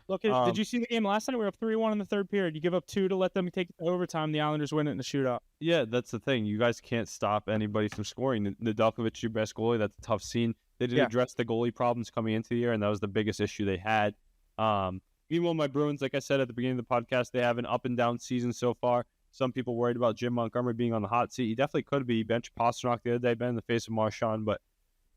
Look, did you see the game last night? We were up 3-1 in the third period. You give up 2 to let them take it to overtime. The Islanders win it in the shootout. Yeah, that's the thing. You guys can't stop anybody from scoring. Nedeljkovic, your best goalie. That's a tough scene. They didn't address the goalie problems coming into the year, and that was the biggest issue they had. Meanwhile, my Bruins, like I said at the beginning of the podcast, they have an up and down season so far. Some people worried about Jim Montgomery being on the hot seat. He definitely could be. He benched Pastrnak the other day, been in the face of Marchand, but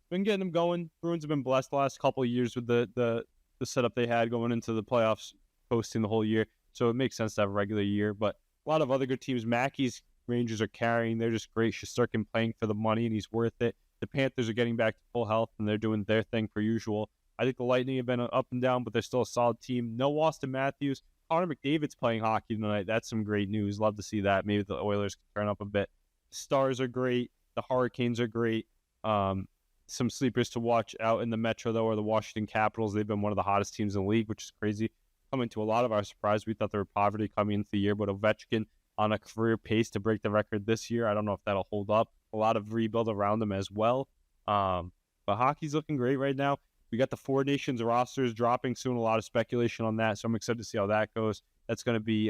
been getting them going. Bruins have been blessed the last couple of years with the setup they had going into the playoffs, posting the whole year. So it makes sense to have a regular year. But a lot of other good teams. Mackey's Rangers are carrying. They're just great. Shesterkin playing for the money, and he's worth it. The Panthers are getting back to full health, and they're doing their thing per usual. I think the Lightning have been up and down, but they're still a solid team. No Austin Matthews. Connor McDavid's playing hockey tonight. That's some great news. Love to see that. Maybe the Oilers can turn up a bit. Stars are great. The Hurricanes are great. Some sleepers to watch out in the Metro, though, are the Washington Capitals. They've been one of the hottest teams in the league, which is crazy. Coming to a lot of our surprise, we thought they were poverty coming into the year, but Ovechkin on a career pace to break the record this year. I don't know if that'll hold up. A lot of rebuild around them as well. But hockey's looking great right now. We got the 4 nations rosters dropping soon. A lot of speculation on that, so I'm excited to see how that goes. That's going to be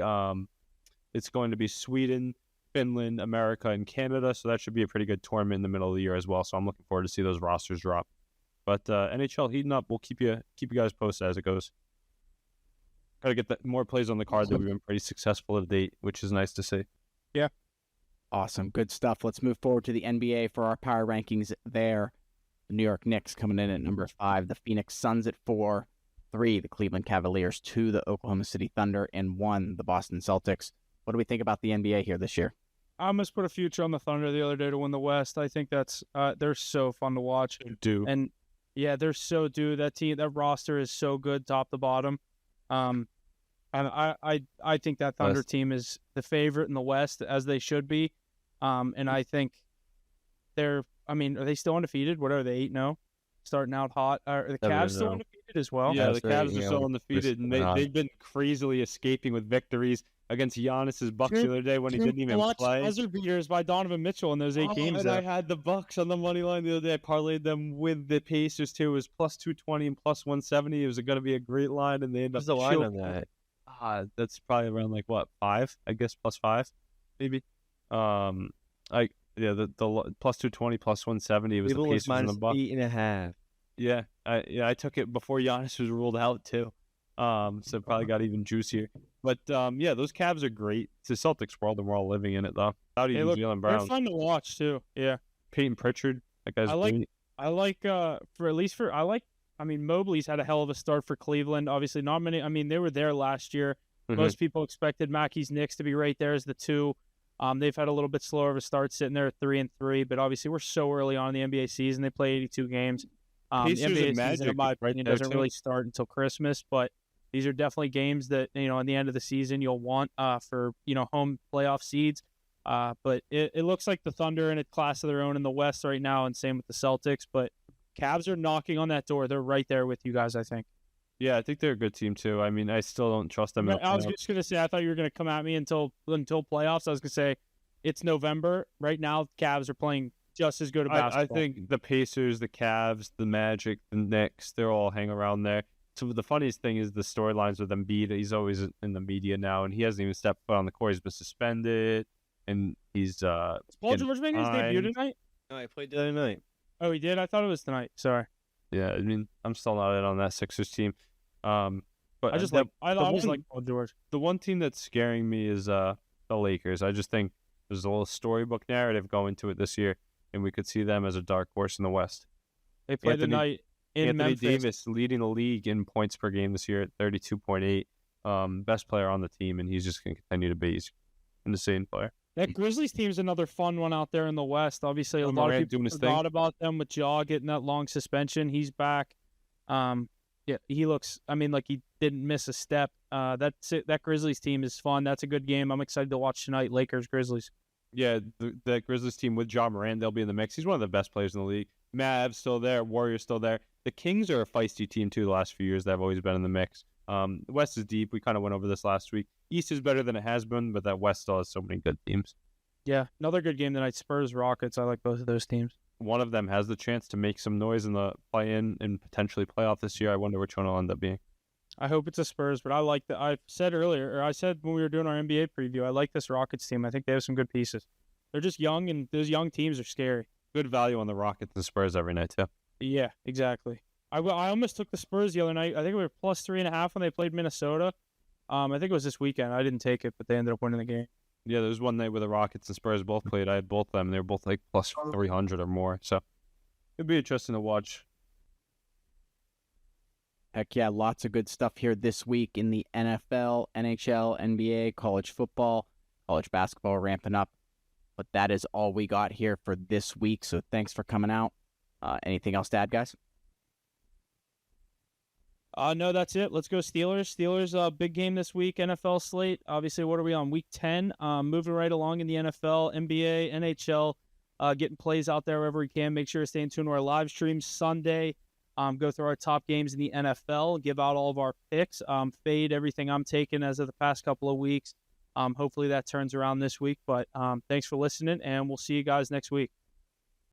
it's going to be Sweden, Finland, America, and Canada. So that should be a pretty good tournament in the middle of the year as well. So I'm looking forward to see those rosters drop. But NHL heating up. We'll keep you guys posted as it goes. Got to get more plays on the card that we've been pretty successful to date, which is nice to see. Yeah. Awesome. Good stuff. Let's move forward to the NBA for our power rankings there. The New York Knicks coming in at number 5. The Phoenix Suns at 4. 3, the Cleveland Cavaliers. 2, the Oklahoma City Thunder. And 1, the Boston Celtics. What do we think about the NBA here this year? I almost put a future on the Thunder the other day to win the West. I think that's they're so fun to watch. And yeah, they're so due. That team, that roster is so good, top to bottom. And I think that Thunder team is the favorite in the West, as they should be. And I think are they still undefeated? What are they, 8-0? Starting out hot. Are the Cavs still undefeated as well? Yeah, the Cavs are still undefeated, and they've been crazily escaping with victories against Giannis's Bucks the other day when he didn't even play. Buzzer beaters by Donovan Mitchell in those 8 games. And I had the Bucks on the money line the other day. I parlayed them with the Pacers too. It was plus 220 and plus 170. It was going to be a great line, and they ended up. What's the line on that? That's probably around like what, 5? I guess plus 5, maybe. The plus 220 plus 170 was the Pacers and the Bucks. 8.5. Yeah, I took it before Giannis was ruled out too. So it probably got even juicier. But yeah, those Cavs are great. It's a Celtics world, and we're all living in it though. Without even Jaylen Brown. They're fun to watch too. Yeah. Peyton Pritchard, that guy's great. Mobley's had a hell of a start for Cleveland. Obviously, not many. I mean, they were there last year. Mm-hmm. Most people expected Mackey's Knicks to be right there as the 2. They've had a little bit slower of a start, sitting there at 3-3. But obviously, we're so early on in the NBA season. They play 82 games. The NBA season, in my opinion, doesn't really start until Christmas. But these are definitely games that, in the end of the season, you'll want for, home playoff seeds. But it looks like the Thunder are in a class of their own in the West right now, and same with the Celtics. But Cavs are knocking on that door. They're right there with you guys, I think. Yeah, I think they're a good team too. I mean, I still don't trust them. I was just going to say, I thought you were going to come at me until playoffs. I was going to say, it's November. Right now, Cavs are playing just as good a basketball. I think the Pacers, the Cavs, the Magic, the Knicks, they're all hang around there. So the funniest thing is the storylines with Embiid. He's always in the media now, and he hasn't even stepped foot on the court. He's been suspended, and he's Paul George making his debut tonight? No, he played the other night. Oh, he did? I thought it was tonight. Sorry. Yeah, I mean, I'm still not in on that Sixers team. But I just like Paul George. The one team that's scaring me is the Lakers. I just think there's a little storybook narrative going to it this year, and we could see them as a dark horse in the West. They play tonight in Anthony Memphis. Davis leading the league in points per game this year at 32.8. Best player on the team, and he's just going to continue to be. He's an insane player. That Grizzlies team's another fun one out there in the West. Obviously, a lot Morant of people doing his forgot thing. about them with Jaw getting that long suspension. He's back. Yeah, he looks. I mean, like he didn't miss a step. That's it. That Grizzlies team is fun. That's a good game. I'm excited to watch tonight. Lakers Grizzlies. Yeah, that Grizzlies team with Ja Morant, they'll be in the mix. He's one of the best players in the league. Mavs still there. Warriors still there. The Kings are a feisty team, too, the last few years. They've always been in the mix. The West is deep. We kind of went over this last week. East is better than it has been, but that West still has so many good teams. Yeah, another good game tonight. Spurs Rockets. I like both of those teams. One of them has the chance to make some noise in the play-in and potentially playoff this year. I wonder which one will end up being. I hope it's a Spurs, but I like that. I said earlier, or I said when we were doing our NBA preview, I like this Rockets team. I think they have some good pieces. They're just young, and those young teams are scary. Good value on the Rockets and Spurs every night, too. Yeah, exactly. I almost took the Spurs the other night. I think we were plus 3.5 when they played Minnesota. I think it was this weekend. I didn't take it, but they ended up winning the game. Yeah, there was one night where the Rockets and Spurs both played. I had both of them. They were both like plus 300 or more. So it'd be interesting to watch. Heck yeah, lots of good stuff here this week in the NFL, NHL, NBA, college football, college basketball ramping up. But that is all we got here for this week. So thanks for coming out. Anything else to add, guys? No, that's it. Let's go Steelers. Steelers, big game this week, NFL slate. Obviously, what are we on? Week 10. Moving right along in the NFL, NBA, NHL, getting plays out there wherever we can. Make sure to stay in tune to our live streams Sunday. Go through our top games in the NFL, give out all of our picks, fade everything I'm taking as of the past couple of weeks. Hopefully that turns around this week. But thanks for listening, and we'll see you guys next week.